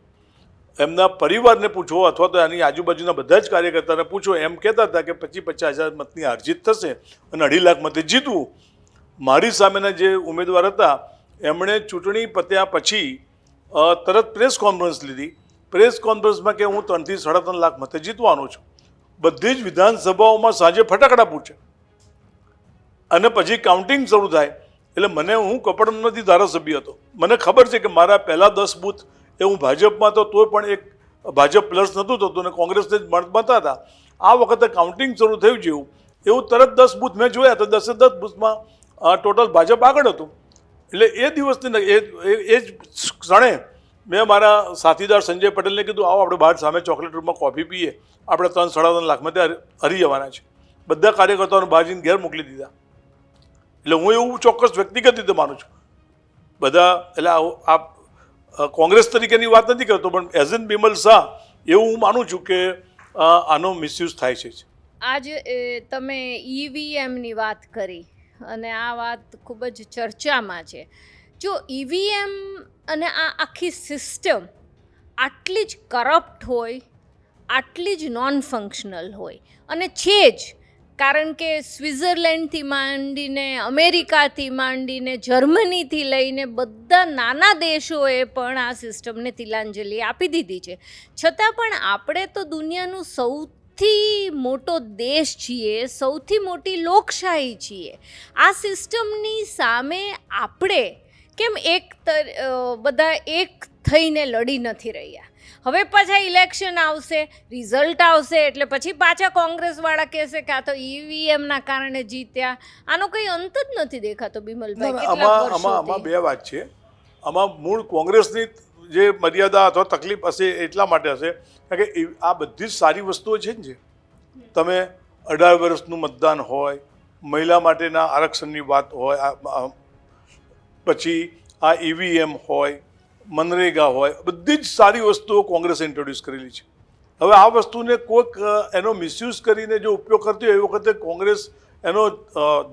એમના પરિવારને પૂછો અથવા તો એની આજુબાજુના બધા જ કાર્યકર્તાને પૂછો, એમ કહેતા હતા કે 25,000 મતની હારજીત થશે અને 2.5 લાખ મતે જીતવું. મારી સામેના જે ઉમેદવાર હતા એમણે ચૂંટણી પત્યા પછી તરત પ્રેસ કોન્ફરન્સ લીધી. પ્રેસ કોન્ફરન્સમાં કે હું 3 થી 3.5 લાખ મતે જીતવાનો છું. બધી જ વિધાનસભાઓમાં સાંજે ફટાકડા પૂછે અને પછી કાઉન્ટિંગ શરૂ થાય. એટલે મને, હું કપડનથી ધારાસભ્ય હતો, મને ખબર છે કે મારા પહેલાં 10 બૂથ એ હું ભાજપમાં હતો તોય પણ એક ભાજપ પ્લસ નહોતું થતું અને કોંગ્રેસને જ મળતા હતા. આ વખતે કાઉન્ટિંગ શરૂ થયું જેવું એવું તરત 10 બૂથ મેં જોયા તો 10 બૂથમાં ટોટલ ભાજપ આગળ હતું. એટલે એ દિવસની એ જ ક્ષણે મેં મારા સાથીદાર સંજય પટેલને કીધું આવો આપણે બહાર સામે ચોકલેટ રૂમમાં કોફી પીએ, આપણે 3-3.5 લાખ મતે હરી જવાના છે. બધા કાર્યકર્તાઓને બહાર જઈને ઘેર મોકલી દીધા. એટલે હું એવું ચોક્કસ વ્યક્તિગત રીતે માનું છું બધા. એટલે આ કોંગ્રેસ તરીકેની વાત નથી કરતો, પણ એઝ એન બિમલ શાહ એવું હું માનું છું કે આનો મિસયુઝ થાય છે. આજ તમે ઈવીએમની વાત કરી અને આ વાત ખૂબ જ ચર્ચામાં છે. જો ઈવીએમ અને આ આખી સિસ્ટમ આટલી જ કરપ્ટ હોય, આટલી જ નોન ફંક્શનલ હોય અને છે જ, કારણ કે સ્વિટ્ઝરલેન્ડથી માંડીને અમેરિકાથી માંડીને જર્મનીથી લઈને બધા નાના દેશોએ પણ આ સિસ્ટમને તિલાંજલિ આપી દીધી છે. છતાં પણ આપણે તો દુનિયાનું સૌથી મોટો દેશ છીએ, સૌથી મોટી લોકશાહી છીએ. આ સિસ્ટમની સામે આપણે કેમ બધા એક થઈને લડી નથી રહ્યા? હવે પાછા ઇલેક્શન આવશે, રિઝલ્ટ આવશે એટલે પછી પાછા કોંગ્રેસવાળા કહેશે કે આ તો ઈવીએમના કારણે જીત્યા. આનો કંઈ અંત જ નથી દેખાતો બિમલભાઈ. આમાં બે વાત છે. આમાં મૂળ કોંગ્રેસની જે મર્યાદા અથવા તકલીફ હશે એટલા માટે હશે કારણ કે આ બધી જ સારી વસ્તુઓ છે ને. જે તમે 18 વર્ષનું મતદાન હોય, મહિલા માટેના આરક્ષણની વાત હોય, પછી આ ઈવીએમ હોય, મનરેગા હોય, બધી જ સારી વસ્તુઓ કોંગ્રેસે ઇન્ટ્રોડ્યુસ કરેલી છે. હવે આ વસ્તુને કોઈક એનો મિસયુઝ કરીને જો ઉપયોગ કરતી હોય એ વખતે કોંગ્રેસ એનો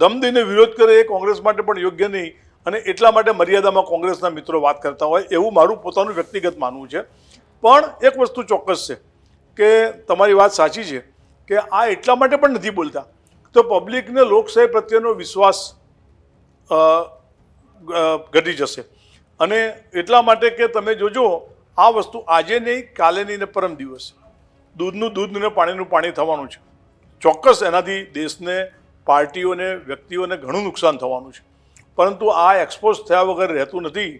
દમ દઈને વિરોધ કરે એ કોંગ્રેસ માટે પણ યોગ્ય નહીં. અને એટલા માટે મર્યાદામાં કોંગ્રેસના મિત્રો વાત કરતા હોય એવું મારું પોતાનું વ્યક્તિગત માનવું છે. પણ એક વસ્તુ ચોક્કસ છે કે તમારી વાત સાચી છે કે આ એટલા માટે પણ નથી બોલતા તો પબ્લિકને લોકશાહી પ્રત્યેનો વિશ્વાસ ઘટી જશે. અને એટલા માટે કે તમે જોજો આ વસ્તુ આજે નહીં, કાલે નહીં ને પરમ દિવસ દૂધનું દૂધ ને પાણીનું પાણી થવાનું છે. ચોક્કસ એનાથી દેશને, પાર્ટીઓને, વ્યક્તિઓને ઘણું નુકસાન થવાનું છે. પરંતુ આ એક્સપોઝ થયા વગર રહેતું નથી.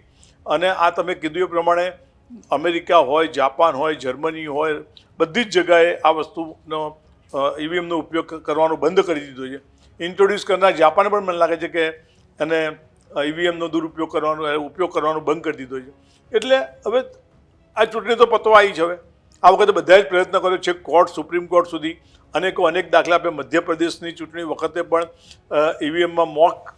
અને આ તમે કીધું એ પ્રમાણે અમેરિકા હોય, જાપાન હોય, જર્મની હોય, બધી જ જગાએ આ વસ્તુનો ઈવીએમનો ઉપયોગ કરવાનો બંધ કરી દીધો છે. ઇન્ટ્રોડ્યુસ કરનાર જાપાને પણ મને લાગે છે કે એને ઈવીએમનો ઉપયોગ કરવાનો બંધ કરી દીધો છે. એટલે હવે આ ચૂંટણી તો પતવા આવી છે. હવે આ વખતે બધા જ પ્રયત્ન કર્યો છે કોર્ટ, સુપ્રીમ કોર્ટ સુધી અનેક દાખલા આપે. મધ્યપ્રદેશની ચૂંટણી વખતે પણ ઈવીએમમાં મોક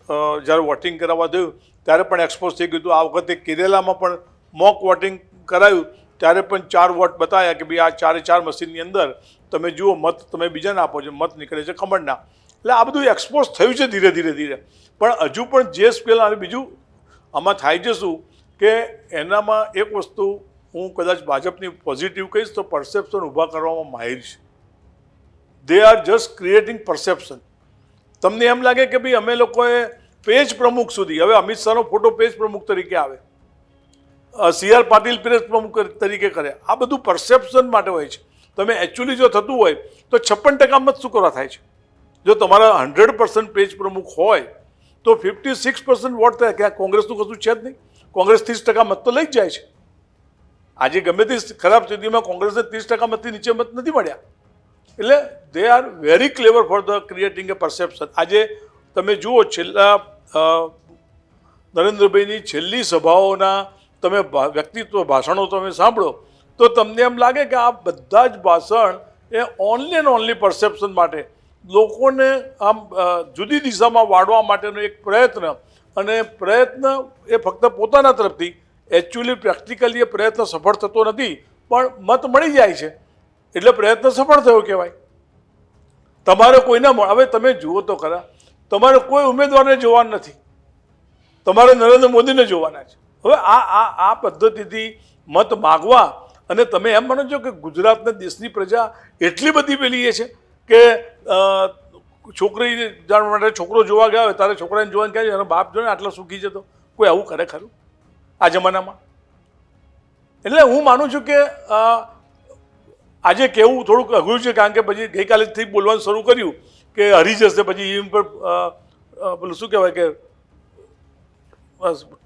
જ્યારે વોટિંગ કરાવવા થયું ત્યારે પણ એક્સપોઝ થઈ ગયું હતું. આ વખતે કેરેલામાં પણ મોક વોટિંગ કરાયું ત્યારે પણ 4 વોટ બતાવ્યા કે ભાઈ આ 4 મશીનની અંદર તમે જુઓ મત તમે બીજાને આપો છો, મત નીકળે છે ખમણના. એટલે આ બધું એક્સપોઝ થયું છે ધીરે. પણ હજુ પણ જે સ્પેલ અને બીજું આમાં થાય છે શું કે એનામાં એક વસ્તુ હું કદાચ ભાજપની પોઝિટિવ કહીશ તો પરસેપ્શન ઊભા કરવામાં માહિર છે. They are just creating perception. તમને એમ લાગે કે ભાઈ અમે લોકોએ પેજ પ્રમુખ સુધી, હવે અમિત શાહનો ફોટો પેજ પ્રમુખ તરીકે આવે, CR પાટીલ પેજ પ્રમુખ તરીકે કરે, આ બધું પરસેપ્શન માટે હોય છે. તમે એકચ્યુઅલી જો થતું હોય તો 56% મત શું કરવા થાય છે? જો તમારા 100% પેજ પ્રમુખ હોય તો 56% વોટ થાય કે કોંગ્રેસનું કશું છે જ નહીં. કોંગ્રેસ 30% મત તો લઈ જ જાય છે. આજે ગમે તે ખરાબ સ્થિતિમાં કોંગ્રેસને 30% મતથી નીચે મત નથી મળ્યા. એટલે they are very clever for the creating A perception. આજે તમે જુઓ છેલ્લા નરેન્દ્રભાઈની છેલ્લી સભાઓના તમે વ્યક્તિત્વ ભાષણો તમે સાંભળો તો તમને એમ લાગે કે આ બધા જ ભાષણ એ ઓનલી એન્ડ ઓનલી પરસેપ્શન માટે, લોકોને આમ જુદી દિશામાં વાળવા માટેનો એક પ્રયત્ન. અને પ્રયત્ન એ ફક્ત પોતાના તરફથી, એકચ્યુઅલી પ્રેક્ટિકલી એ પ્રયત્ન સફળ થતો નથી પણ મત મળી જાય છે એટલે પ્રયત્ન સફળ થયો કહેવાય. તમારે કોઈને હવે તમે જુઓ તો ખરા, તમારે કોઈ ઉમેદવારને જોવાના નથી, તમારે નરેન્દ્ર મોદીને જોવાના છે. હવે આ પદ્ધતિથી મત માગવા અને તમે એમ માનો છો કે ગુજરાતના દેશની પ્રજા એટલી બધી પેલી એ છે કે છોકરી જાણ માટે છોકરો જોવા ગયા હોય તારે છોકરાને જોવાનું ક્યાં એનો બાપ જો ને આટલો સુખી છે, તો કોઈ આવું કરે ખરું આ જમાનામાં? એટલે હું માનું છું કે આજે કહેવું થોડુંક અઘરું છે, કારણ કે પછી ગઈકાલેથી બોલવાનું શરૂ કર્યું કે હરી જશે, પછી ઈવીએમ પર પેલું શું કહેવાય કે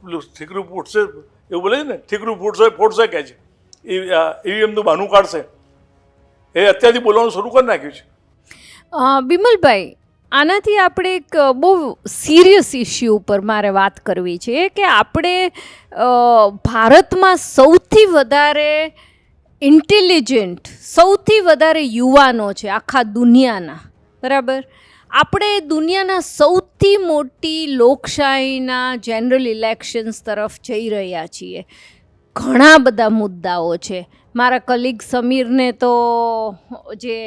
પેલું ઠીકરું ફૂટશે એવું બોલે છે ને, ઠીકરું ફોડશે કહે છે, ઈવીએમનું બહાનું કાઢશે, એ અત્યારથી બોલવાનું શરૂ કરી નાખ્યું છે. બિમલભાઈ, આનાથી આપણે એક બહુ સિરિયસ ઇસ્યુ ઉપર મારે વાત કરવી છે કે આપણે ભારતમાં સૌથી વધારે ઇન્ટેલિજન્ટ, સૌથી વધારે યુવાનો છે આખા દુનિયાના, બરાબર? આપણે દુનિયાના સૌથી મોટી લોકશાહીના જનરલ ઇલેક્શન્સ તરફ જઈ રહ્યા છીએ. ઘણા બધા મુદ્દાઓ છે. મારા કલીગ સમીરને તો જે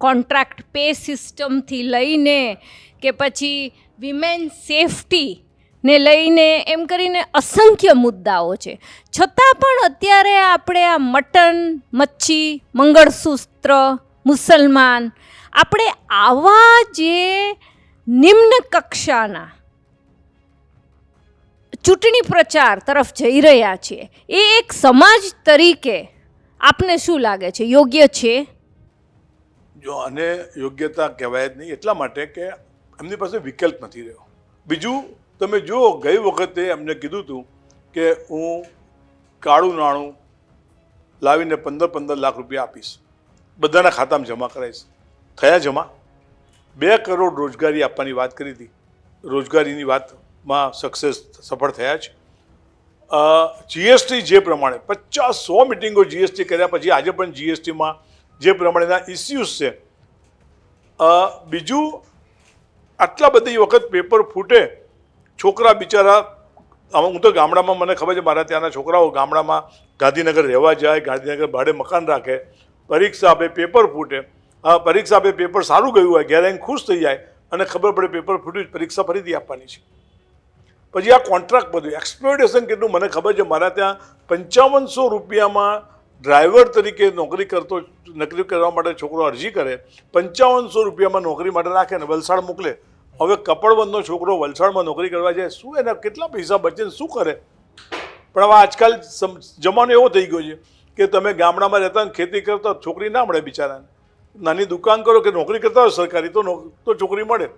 કોન્ટ્રાક્ટ પે સિસ્ટમથી લઈને કે પછી વિમેન સેફટીને લઈને એમ કરીને અસંખ્ય મુદ્દાઓ છે. છતાં પણ અત્યારે આપણે આ મટન, મચ્છી, મંગળસૂત્ર, મુસલમાન, આપણે આવા જે નિમ્ન કક્ષાના ચૂંટણી પ્રચાર તરફ જઈ રહ્યા છીએ, એ એક સમાજ તરીકે આપને શું લાગે છે, યોગ્ય છે? જો આને યોગ્યતા કહેવાય જ નહીં, એટલા માટે કે એમની પાસે વિકલ્પ નથી રહ્યો. બીજું તમે જુઓ, ગઈ વખતે એમને કીધું હતું કે હું કાળું નાણું લાવીને 15 લાખ રૂપિયા આપીશ, બધાના ખાતામાં જમા કરાવીશ. થયા જમા? 2 કરોડ રોજગારી આપવાની વાત કરી હતી, રોજગારીની વાતમાં સફળ થયા છે. જીએસટી જે પ્રમાણે 50-100 મિટિંગો જીએસટી કર્યા પછી આજે પણ જીએસટીમાં જે પ્રમાણેના ઇસ્યુઝ છે. બીજું, આટલા બધી વખત પેપર ફૂટે, છોકરા બિચારા, હું તો ગામડામાં, મને ખબર છે મારા ત્યાંના છોકરાઓ ગામડામાં ગાંધીનગર રહેવા જાય, ગાંધીનગર ભાડે મકાન રાખે, પરીક્ષા આપે, પેપર ફૂટે, પરીક્ષા આપે, પેપર સારું ગયું હોય, ઘેર આવીને ખુશ થઈ જાય અને ખબર પડે પેપર ફૂટ્યું, પરીક્ષા ફરીથી આપવાની છે. પછી આ કોન્ટ્રાક્ટ બધું એક્સપ્લોઇટેશન કેટલું, મને ખબર છે મારા ત્યાં 5500 રૂપિયામાં ડ્રાઈવર તરીકે નોકરી કરવા માટે છોકરો અરજી કરે, 5500 રૂપિયામાં નોકરી માટે રાખે ને વલસાડ મોકલે. હવે કપડવંતનો છોકરો વલસાડમાં નોકરી કરવા જાય, શું એના કેટલા પૈસા બચે ને શું કરે? પણ હવે આજકાલ જમાનો એવો થઈ ગયો છે કે તમે ગામડામાં રહેતા ખેતી કરતા છોકરી ના મળે બિચારાને, નાની દુકાન કરો કે નોકરી કરતા હોય સરકારી તો છોકરી મળે.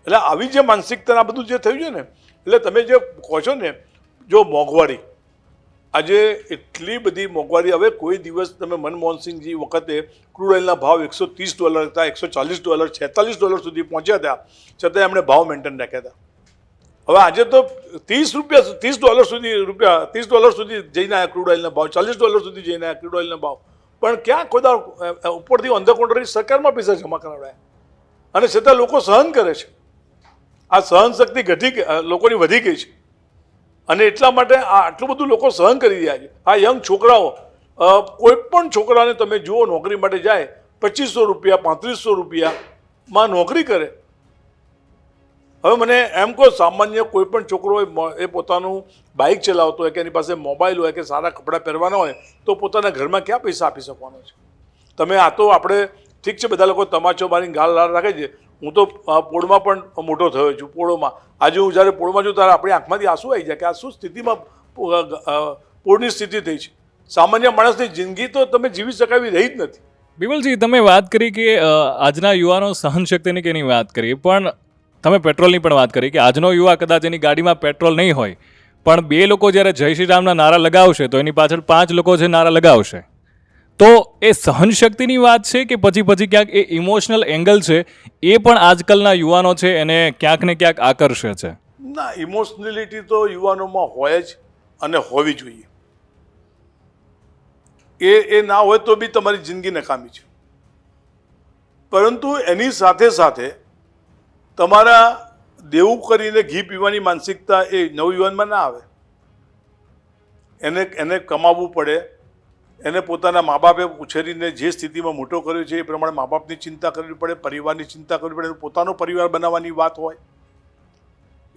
એટલે આવી જે માનસિકતા, આ બધું જે થયું છે ને, એટલે તમે જે કહો છો ને, જો મોંઘવારી, આજે એટલી બધી મોંઘવારી, હવે કોઈ દિવસ તમે મનમોહનસિંહજી વખતે ક્રૂડ ઓઇલના ભાવ $130 હતા, $140, $46 સુધી પહોંચ્યા હતા, છતાં એમણે ભાવ મેન્ટેન રાખ્યા હતા. હવે આજે તો $30 સુધી જઈને આવ્યા ક્રૂડ ઓઇલના ભાવ, $40 સુધી જઈને આવ્યા ક્રૂડ ઓઇલના ભાવ. પણ ક્યાં ખોદા ઉપરથી ઓન ધ કોન્ટ્રી સરકારમાં પૈસા જમા કરાવડાય અને છતાં લોકો સહન કરે છે. આ સહનશક્તિ લોકોની વધી ગઈ છે અને એટલા માટે આટલું બધું લોકો સહન કરી રહ્યા છે. આ યંગ છોકરાઓ, કોઈ પણ છોકરાને તમે જુઓ નોકરી માટે જાય, 2500 રૂપિયા 3500 રૂપિયામાં નોકરી કરે. હવે મને એમ કહો, સામાન્ય કોઈ પણ છોકરો હોય, એ પોતાનું બાઇક ચલાવતો હોય કે એની પાસે મોબાઈલ હોય કે સારા કપડાં પહેરવાના હોય, તો પોતાના ઘરમાં ક્યાં પૈસા આપી શકવાનો છે? તમે આ તો આપણે ઠીક છે, બધા લોકો તમાચો મારીને ગાળ રાખે છે. હું તો પોળમાં પણ મોટો થયો છું, પોળોમાં. આજે હું જ્યારે પોળમાં છું ત્યારે આપણી આંખમાંથી આંસુ આવી જાય કે આ શું સ્થિતિમાં પોળની સ્થિતિ થઈ છે. સામાન્ય માણસની જિંદગી તો તમે જીવી શકાવી રહી જ નથી. બિમલજી, તમે વાત કરી કે આજના યુવાનો સહનશક્તિની કે એની વાત કરી, પણ તમે પેટ્રોલની પણ વાત કરી કે આજનો યુવા કદાચ એની ગાડીમાં પેટ્રોલ નહીં હોય, પણ 2 લોકો જ્યારે જય શ્રી રામના નારા લગાવશે તો એની પાછળ 5 લોકો છે નારા લગાવશે. તો એ સહનશક્તિની વાત છે કે પછી ક્યાંક એ ઇમોશનલ એંગલ છે, એ પણ આજકાલના યુવાનો છે એને ક્યાંક ને ક્યાંક આકર્ષે છે? ના, ઇમોશનલિટી તો યુવાનોમાં હોય જ અને હોવી જોઈએ. એ ના હોય તો બી તમારી જિંદગી નકામી છે. પરંતુ એની સાથે સાથે તમારા દેવું કરીને ઘી પીવાની માનસિકતા એ નવયુવાનમાં ના આવે. એને કમાવવું પડે, એને પોતાના મા બાપે ઉછેરીને જે સ્થિતિમાં મોટો કર્યો છે એ પ્રમાણે મા બાપની ચિંતા કરવી પડે, પરિવારની ચિંતા કરવી પડે, પોતાનો પરિવાર બનાવવાની વાત હોય.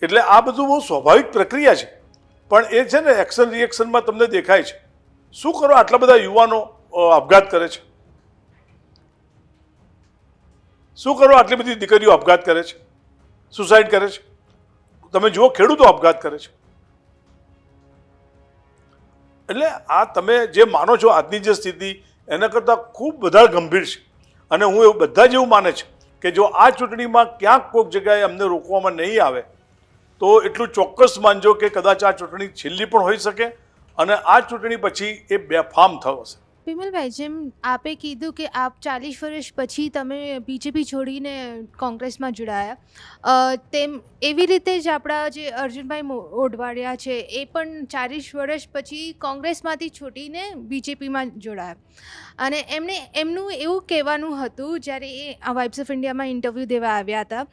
એટલે આ બધું બહુ સ્વાભાવિક પ્રક્રિયા છે. પણ એ છે ને એક્શન રિએક્શનમાં તમને દેખાય છે. શું કરો આટલા બધા યુવાનો આપઘાત કરે છે? શું કરો આટલી બધી દીકરીઓ આપઘાત કરે છે, સુસાઇડ કરે છે? તમે જુઓ ખેડૂતો આપઘાત કરે છે. એટલે આ તમે જે માનો છો આજની જે સ્થિતિ એના કરતાં ખૂબ વધારે ગંભીર છે. અને હું એવું બધા જ એવું માને છે કે જો આ ચૂંટણીમાં ક્યાંક કોઈક જગ્યાએ અમને રોકવામાં નહીં આવે તો એટલું ચોક્કસ માનજો કે કદાચ આ ચૂંટણી છેલ્લી પણ હોઈ શકે અને આ ચૂંટણી પછી એ બેફામ થશે. વિમલભાઈ, જેમ આપે કીધું કે આપ 40 વર્ષ પછી તમે બીજેપી છોડીને કોંગ્રેસમાં જોડાયા, તેમ એવી રીતે જ આપણા જે અર્જુનભાઈ ઓઢવાડિયા છે એ પણ 40 વર્ષ પછી કોંગ્રેસમાંથી છોડીને બીજેપીમાં જોડાયા. અને એમનું એવું કહેવાનું હતું જ્યારે એ વાઇબ્સ ઓફ ઇન્ડિયામાં ઇન્ટરવ્યૂ દેવા આવ્યા હતા,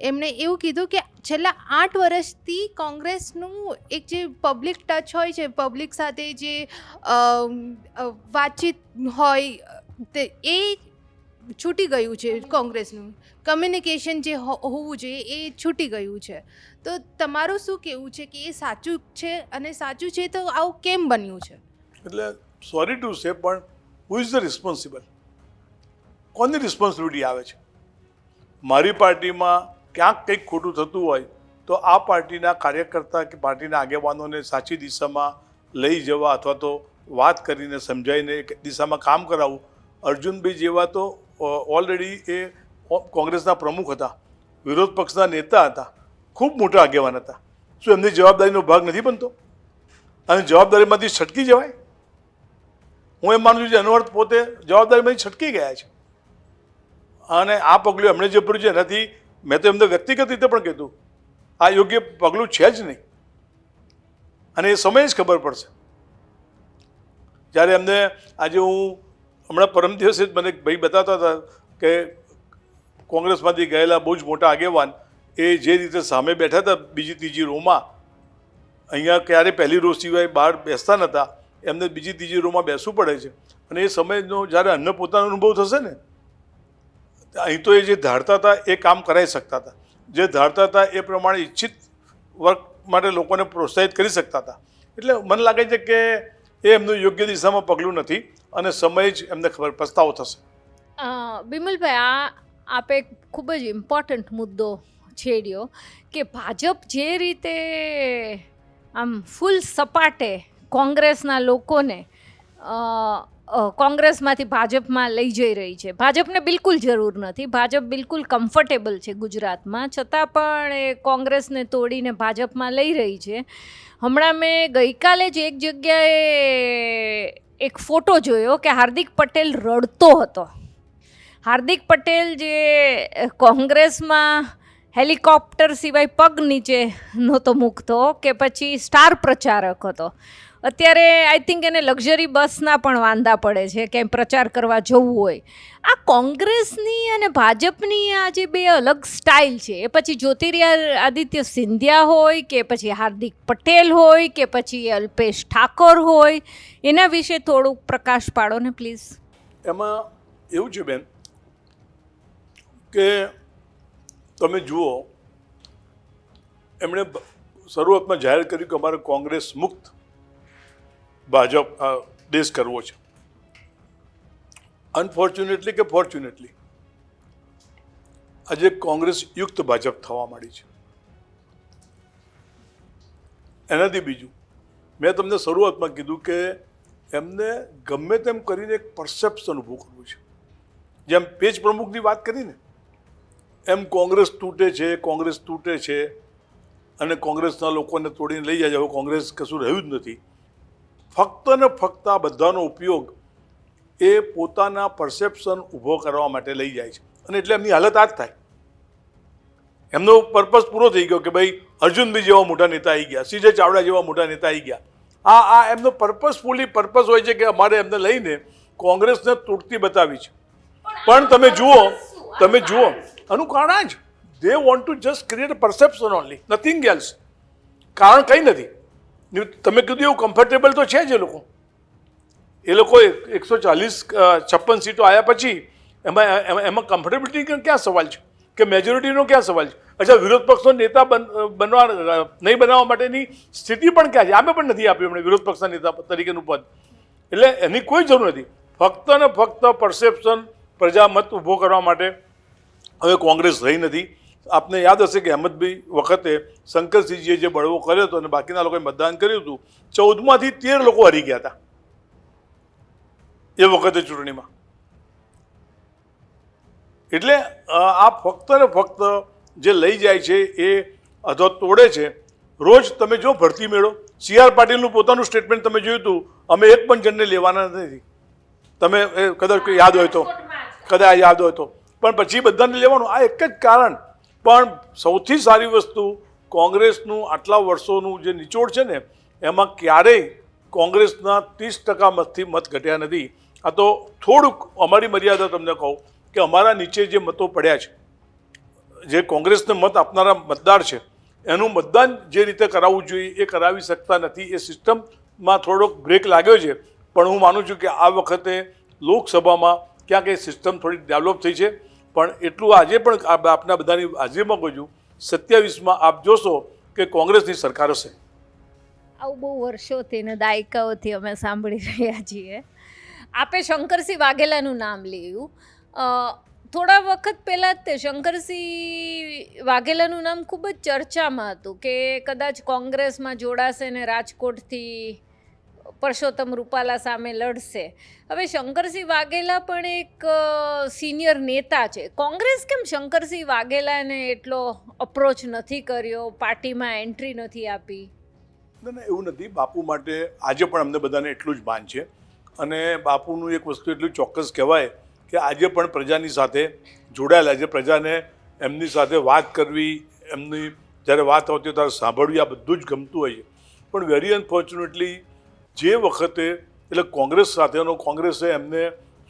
એમણે એવું કીધું કે છેલ્લા 8 વર્ષથી કોંગ્રેસનું એક જે પબ્લિક ટચ હોય છે, પબ્લિક સાથે જે વાતચીત હોય એ છૂટી ગયું છે. કોંગ્રેસનું કમ્યુનિકેશન જે હોવું જોઈએ એ છૂટી ગયું છે. તો તમારું શું કહેવું છે કે એ સાચું છે? અને સાચું છે તો આવું કેમ બન્યું છે? એટલે સોરી ટુ સે, પણ હુ ઇઝ ધ રિસ્પોન્સિબલ? કોની રિસ્પોન્સિબિલિટી આવે છે? મારી પાર્ટીમાં ક્યાંક કંઈક ખોટું થતું હોય તો આ પાર્ટીના કાર્યકર્તા કે પાર્ટીના આગેવાનોને સાચી દિશામાં લઈ જવા અથવા તો વાત કરીને સમજાવીને એક દિશામાં કામ કરાવવું. અર્જુનભાઈ જેવા તો ઓલરેડી એ કોંગ્રેસના પ્રમુખ હતા, વિરોધ પક્ષના નેતા હતા, ખૂબ મોટા આગેવાન હતા. શું એમની જવાબદારીનો ભાગ નથી બનતો? અને જવાબદારીમાંથી છટકી જવાય? હું એમ માનું છું કે એનો અર્થ પોતે જવાબદારીમાંથી છટકી ગયા છે. અને આ પગલું એમણે જે ભર્યું છે એનાથી મેં તો એમને વ્યક્તિગત રીતે પણ કીધું આ યોગ્ય પગલું છે જ નહીં. અને એ સમયે જ ખબર પડશે જ્યારે એમને આજે હું હમણાં પરમ દિવસે જ મને એક ભાઈ બતાવતા હતા કે કોંગ્રેસમાંથી ગયેલા બહુ જ મોટા આગેવાન એ જે રીતે સામે બેઠા હતા બીજી ત્રીજી રોમાં, અહીંયા ક્યારે પહેલી રો સિવાય બહાર બેસતા નહોતા, એમને બીજી ત્રીજી રોમાં બેસવું પડે છે. અને એ સમયનો જ્યારે અન્ય પોતાનો અનુભવ થશે ને, અહીં તો એ જે ધારતા હતા એ કામ કરાવી શકતા હતા, જે ધારતા હતા એ પ્રમાણે ઈચ્છિત વર્ક માટે લોકોને પ્રોત્સાહિત કરી શકતા હતા. એટલે મને લાગે છે કે એ એમનું યોગ્ય દિશામાં પગલું નથી અને સમય જ એમને ખબર પસ્તાવો થશે. બિમલભાઈ, આપે ખૂબ જ ઇમ્પોર્ટન્ટ મુદ્દો છેડ્યો કે ભાજપ જે રીતે આમ ફૂલ સપાટે કોંગ્રેસના લોકોને કોંગ્રેસમાંથી ભાજપમાં લઈ જઈ રહી છે. ભાજપને બિલકુલ જરૂર નથી, ભાજપ બિલકુલ કમ્ફર્ટેબલ છે ગુજરાતમાં, છતાં પણ એ કોંગ્રેસને તોડીને ભાજપમાં લઈ રહી છે. હમણાં મેં ગઈકાલે જ એક જગ્યાએ એક ફોટો જોયો કે હાર્દિક પટેલ રડતો હતો. હાર્દિક પટેલ જે કોંગ્રેસમાં હેલિકોપ્ટર સિવાય પગ નીચે નહોતો મૂકતો કે પછી સ્ટાર પ્રચારક હતો, અત્યારે આઈ થિંક એને લક્ઝરી બસના પણ વાંધા પડે છે ક્યાંય પ્રચાર કરવા જવું હોય. આ કોંગ્રેસની અને ભાજપની આ જે બે અલગ સ્ટાઇલ છે, એ પછી જ્યોતિરાદિત્ય સિંધિયા હોય કે પછી હાર્દિક પટેલ હોય કે પછી અલ્પેશ ઠાકોર હોય, એના વિશે થોડુંક પ્રકાશ પાડો ને પ્લીઝ. એમાં એવું છે બેન કે તમે જુઓ, એમણે શરૂઆતમાં જાહેર કર્યું કે અમારે કોંગ્રેસ મુક્ત ભાજપ દેશ કરવો છે. અનફોર્ચ્યુનેટલી કે ફોર્ચ્યુનેટલી આજે કોંગ્રેસ યુક્ત ભાજપ થવા માંડી છે. એનાથી બીજું, મેં તમને શરૂઆતમાં કીધું કે એમને ગમે તેમ કરીને એક પરસેપ્શન ઊભું કરવું છે. જેમ પેજ પ્રમુખની વાત કરીને એમ કોંગ્રેસ તૂટે છે, કોંગ્રેસ તૂટે છે અને કોંગ્રેસના લોકોને તોડીને લઈ જાય. હવે કોંગ્રેસ કશું રહ્યું જ નથી. ફક્ત ને ફક્ત આ બધાનો ઉપયોગ એ પોતાના પરસેપ્શન ઊભો કરવા માટે લઈ જાય છે. અને એટલે એમની હાલત આ જ થાય. એમનો પર્પઝ પૂરો થઈ ગયો કે ભાઈ અર્જુનભાઈ જેવા મોટા નેતા આવી ગયા, સીજે ચાવડા જેવા મોટા નેતા આવી ગયા. આ એમનો પર્પઝફુલી પર્પઝ હોય છે કે અમારે એમને લઈને કોંગ્રેસને તૂટતી બતાવી છે. પણ તમે જુઓ આનું કારણ આ જ, they want to just create a perception only, nothing else. કારણ કંઈ નથી. તમે કીધું એવું કમ્ફર્ટેબલ તો છે જ એ લોકો. એ લોકો 156 સીટો આવ્યા પછી એમાં કમ્ફર્ટેબિલિટી ક્યાં સવાલ છે કે મેજોરિટીનો ક્યાં સવાલ છે? અચ્છા, વિરોધ પક્ષનો નેતા બનવા નહીં બનાવવા માટેની સ્થિતિ પણ ક્યાં છે? આમે પણ નથી આપ્યું એમણે વિરોધ પક્ષના નેતા તરીકેનું પદ. એટલે એની કોઈ જરૂર નથી. ફક્ત ને ફક્ત પરસેપ્શન, પ્રજામત ઊભો કરવા માટે હવે કોંગ્રેસ રહી નથી. આપને યાદ હશે કે અહેમદભાઈ વખતે શંકરસિંહજીએ જે બળવો કર્યો હતો અને બાકીના લોકોએ મતદાન કર્યું હતું, 14માંથી 13 લોકો હારી ગયા હતા એ વખતે ચૂંટણીમાં. એટલે આ ફક્ત ને ફક્ત જે લઈ જાય છે એ અથવા તોડે છે. રોજ તમે જો ભરતી મેળો, CR પાટીલનું પોતાનું સ્ટેટમેન્ટ તમે જોયું હતું, અમે એક પણ જણને લેવાના નથી. તમે કદાચ યાદ હોય તો, પણ પછી બધાને લેવાનું. આ એક જ કારણ. પણ સૌથી સારી વસ્તુ કોંગ્રેસનું આટલા વર્ષોનું જે નિચોડ છે ને, એમાં ક્યારેય કોંગ્રેસના 30% મત ઘટ્યા નથી. આ તો થોડુંક અમારી મર્યાદા તમને કહું કે અમારા નીચે જે મતો પડ્યા છે, જે કોંગ્રેસને મત આપનારા મતદાર છે, એનું મતદાન જે રીતે કરાવવું જોઈએ એ કરાવી શકતા નથી. એ સિસ્ટમમાં થોડોક બ્રેક લાગ્યો છે. પણ હું માનું છું કે આ વખતે લોકસભામાં ક્યાંક એ સિસ્ટમ થોડી ડેવલપ થઈ છે. પણ એટલું આજે પણ આપના બધાની હાજરીમાં કહું છું, 27માં આપ જોશો કે કોંગ્રેસની સરકાર હશે. આવું બહુ વર્ષોથી ને દાયકાઓથી અમે સાંભળી રહ્યા છીએ. આપે શંકરસિંહ વાઘેલાનું નામ લીધું. થોડા વખત પહેલાં જ તે શંકરસિંહ વાઘેલાનું નામ ખૂબ જ ચર્ચામાં હતું કે કદાચ કોંગ્રેસમાં જોડાશે ને રાજકોટથી પરસોત્તમ રૂપાલા સામે લડશે. હવે શંકરસિંહ વાઘેલા પણ એક સિનિયર નેતા છે. કોંગ્રેસ કેમ શંકરસિંહ વાઘેલાને એટલો અપ્રોચ નથી કર્યો, પાર્ટીમાં એન્ટ્રી નથી આપી? ના, એવું નથી. બાપુ માટે આજે પણ અમને બધાને એટલું જ માન છે. અને બાપુનું એક વસ્તુ એટલું ચોક્કસ કહેવાય કે આજે પણ પ્રજાની સાથે જોડાયેલા છે. પ્રજાને એમની સાથે વાત કરવી, એમની જ્યારે વાત આવતી હોય ત્યારે સાંભળવી, આ બધું જ ગમતું હોય છે. પણ વેરી અનફોર્ચ્યુનેટલી જે વખતે એટલે કોંગ્રેસ સાથેનો કોંગ્રેસે એમને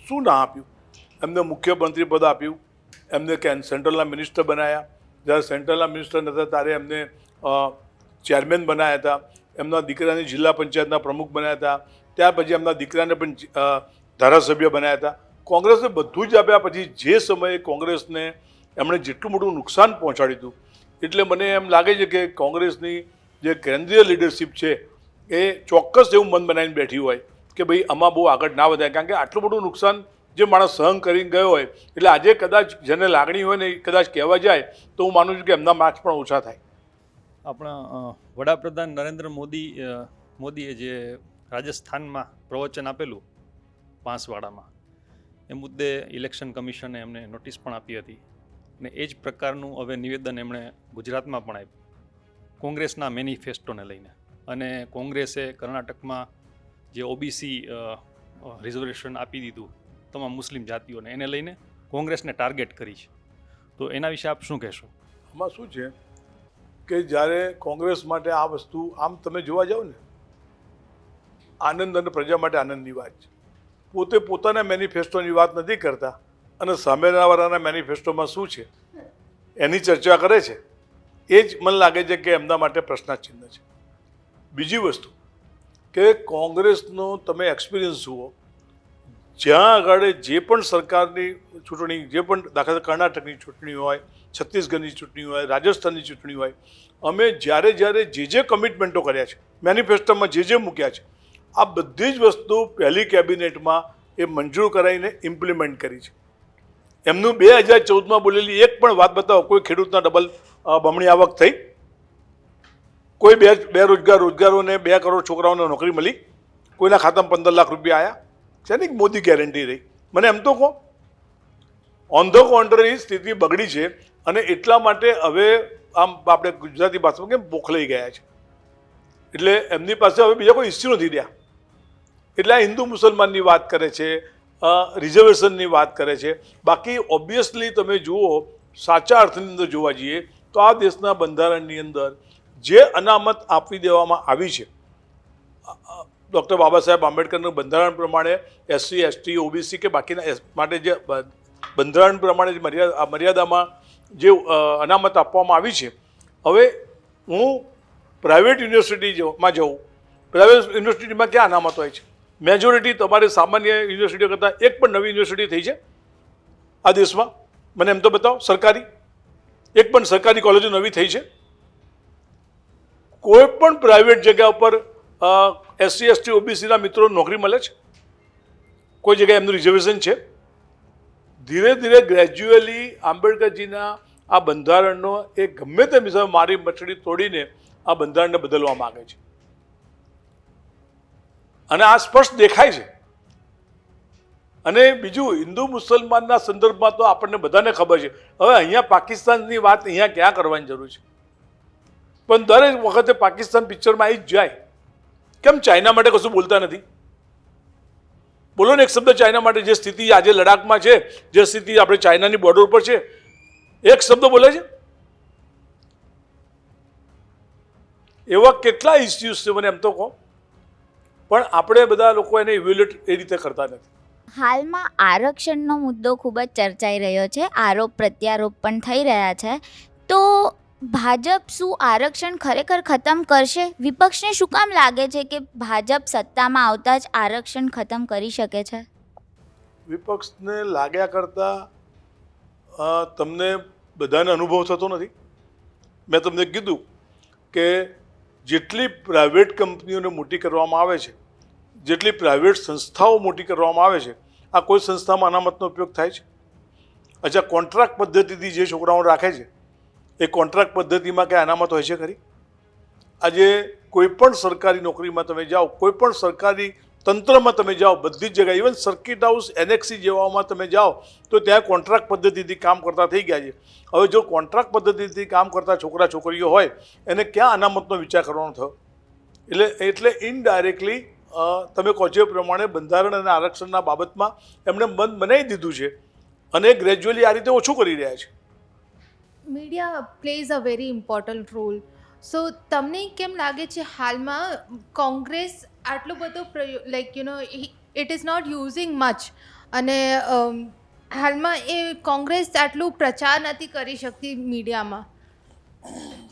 શું ના આપ્યું? એમને મુખ્યમંત્રી પદ આપ્યું, એમને સેન્ટ્રલના મિનિસ્ટર બનાવ્યા. જ્યારે સેન્ટ્રલના મિનિસ્ટર નહોતા ત્યારે એમને ચેરમેન બનાવ્યા હતા. એમના દીકરાને જિલ્લા પંચાયતના પ્રમુખ બનાવ્યા હતા. ત્યાર પછી એમના દીકરાને પણ ધારાસભ્ય બનાવ્યા હતા. કોંગ્રેસે બધું જ આપ્યા પછી જે સમયે કોંગ્રેસને એમણે જેટલું મોટું નુકસાન પહોંચાડ્યું હતું, એટલે મને એમ લાગે છે કે કોંગ્રેસની જે કેન્દ્રીય લીડરશિપ છે એ ચોક્કસ એવું મન બનાવીને બેઠી હોય કે ભાઈ આમાં બહુ આગળ ના વધાય. કારણ કે આટલું મોટું નુકસાન જે માણસ સહન કરીને ગયો હોય, એટલે આજે કદાચ જેને લાગણી હોય ને કદાચ કહેવા જાય તો હું માનું છું કે એમના માર્ક્સ પણ ઓછા થાય. આપણા વડાપ્રધાન નરેન્દ્ર મોદીએ જે રાજસ્થાનમાં પ્રવચન આપેલું પાંસવાડામાં, એ મુદ્દે ઇલેક્શન કમિશને એમને નોટિસ પણ આપી હતી. અને એ જ પ્રકારનું હવે નિવેદન એમણે ગુજરાતમાં પણ આપ્યું કોંગ્રેસના મેનિફેસ્ટોને લઈને. અને કોંગ્રેસે કર્ણાટકમાં જે OBC રિઝર્વેશન આપી દીધું તમામ મુસ્લિમ જાતિઓને, એને લઈને કોંગ્રેસને ટાર્ગેટ કરી છે. તો એના વિશે આપ શું કહેશો? આમાં શું છે કે જ્યારે કોંગ્રેસ માટે આ વસ્તુ આમ તમે જોવા જાઓ ને, આનંદ અને પ્રજા માટે આનંદની વાત છે. પોતે પોતાના મેનિફેસ્ટોની વાત નથી કરતા અને સામેવાળાના મેનિફેસ્ટોમાં શું છે એની ચર્ચા કરે છે. એ જ મને લાગે છે કે એમના માટે પ્રશ્નાચિહ્ન છે. બીજી વસ્તુ કે કોંગ્રેસનો તમે એક્સપિરિયન્સ જુઓ, જ્યાં આગળ જે પણ સરકારની ચૂંટણી, જે પણ દાખલા કર્ણાટકની ચૂંટણી હોય, છત્તીસગઢની ચૂંટણી હોય, રાજસ્થાનની ચૂંટણી હોય, અમે જ્યારે જે કમિટમેન્ટો કર્યા છે, મેનિફેસ્ટોમાં જે મૂક્યા છે, આ બધી જ વસ્તુ પહેલી કેબિનેટમાં એ મંજૂર કરાવીને ઇમ્પ્લિમેન્ટ કરી છે. એમનું 2014માં બોલેલી એક પણ વાત બતાવો, કોઈ ખેડૂતના બમણી આવક થઈ? કોઈ રોજગારોને 2 કરોડ છોકરાઓને નોકરી મળી? કોઈના ખાતામાં 15 લાખ રૂપિયા આવ્યા? છે ને મોદી ગેરંટી રહી? મને એમ તો કહો. ઓન ધ કોન્ટ્રરી સ્થિતિ બગડી છે. અને એટલા માટે હવે આમ આપણે ગુજરાતી ભાષામાં કેમ બોખલાઈ ગયા છે. એટલે એમની પાસે હવે બીજા કોઈ ઇસ્યુ નથી રહ્યા. એટલે આ હિન્દુ મુસલમાનની વાત કરે છે, રિઝર્વેશનની વાત કરે છે. બાકી ઓબ્વિયસલી તમે જુઓ, સાચા અર્થની અંદર જોવા જઈએ તો આ દેશના બંધારણની અંદર જે અનામત આપી દેવામાં આવી છે, ડૉક્ટર બાબા સાહેબ આંબેડકરનું બંધારણ પ્રમાણે SC, ST, OBC કે બાકીના માટે જે બંધારણ પ્રમાણે મર્યાદામાં જે અનામત આપવામાં આવી છે, હવે હું પ્રાઇવેટ યુનિવર્સિટીમાં જાઉં, પ્રાઇવેટ યુનિવર્સિટીમાં ક્યાં અનામત હોય છે? મેજોરિટી તમારે સામાન્ય યુનિવર્સિટીઓ કરતાં એક પણ નવી યુનિવર્સિટી થઈ છે આ દેશમાં? મને એમ તો બતાવો, સરકારી એક પણ સરકારી કોલેજો નવી થઈ છે? કોઈ પણ પ્રાઇવેટ જગ્યા ઉપર SC ST OBCના મિત્રો નોકરી મળે છે? કોઈ જગ્યાએ એમનું રિઝર્વેશન છે? ધીરે ધીરે ગ્રેજ્યુઅલી આંબેડકરજીના આ બંધારણનો એ ગમે તેમ હિસાબે મારી મચડી તોડીને આ બંધારણને બદલવા માગે છે, અને આ સ્પષ્ટ દેખાય છે. અને બીજું, હિન્દુ મુસલમાનના સંદર્ભમાં તો આપણને બધાને ખબર છે. હવે અહીંયા પાકિસ્તાનની વાત અહીંયા ક્યાં કરવાની જરૂર છે? પણ દરેક વખતે પાકિસ્તાન પિક્ચરમાં આવી જ જાય. કેમ ચાઇના માટે કશું બોલતા નથી? બોલો ને એક શબ્દ ચાઇના માટે. જે સ્થિતિ આજે લડાખમાં છે, જે સ્થિતિ આપણે ચાઇનાની બોર્ડર પર છે, એક શબ્દ બોલે છે? એવા કેટલા ઇસ્યુઝ છે મને એમ તો કહો, પણ આપણે બધા લોકો એને ઇવેલ્યુએટ એ રીતે કરતા નથી. હાલમાં આરક્ષણનો મુદ્દો ખૂબ જ ચર્ચાઈ રહ્યો છે, આરોપ પ્રત્યારોપ પણ થઈ રહ્યા છે. તો ભાજપ શું આરક્ષણ ખરેખર ખતમ કરશે? વિપક્ષને શું કામ લાગે છે કે ભાજપ સત્તામાં આવતા જ આરક્ષણ ખતમ કરી શકે છે? વિપક્ષને લાગ્યા કરતાં તમને બધાને અનુભવ થતો નથી. મેં તમને કીધું કે જેટલી પ્રાઇવેટ કંપનીઓને મોટી કરવામાં આવે છે, જેટલી પ્રાઇવેટ સંસ્થાઓ મોટી કરવામાં આવે છે, આ કોઈ સંસ્થામાં અનામતનો ઉપયોગ થાય છે? અચ્છા, કોન્ટ્રાક્ટ પદ્ધતિથી જે છોકરાઓ રાખે છે, એ કોન્ટ્રાક્ટ પદ્ધતિમાં ક્યાં અનામત હોય છે ખરી? આજે કોઈ પણ સરકારી નોકરીમાં તમે જાઓ, કોઈ પણ સરકારી તંત્રમાં તમે જાઓ, બધી જ જગ્યાએ, ઇવન સર્કિટ હાઉસ NXC જેવામાં તમે જાઓ તો ત્યાં કોન્ટ્રાક્ટ પદ્ધતિથી કામ કરતા થઈ ગયા છે. હવે જો કોન્ટ્રાક્ટ પદ્ધતિથી કામ કરતા છોકરા છોકરીઓ હોય, એને ક્યાં અનામતનો વિચાર કરવાનો થયો? એટલે ઇનડાયરેક્ટલી તમે કહો છો એ પ્રમાણે બંધારણ અને આરક્ષણના બાબતમાં એમણે મન બનાવી દીધું છે, અને ગ્રેજ્યુઅલી આ રીતે ઓછું કરી રહ્યા છે. Media plays a very important role. So તમને કેમ લાગે છે હાલમાં કોંગ્રેસ આટલો બધો like it is not using much, અને હાલમાં એ કોંગ્રેસ આટલું પ્રચાર નથી કરી શકતી મીડિયામાં?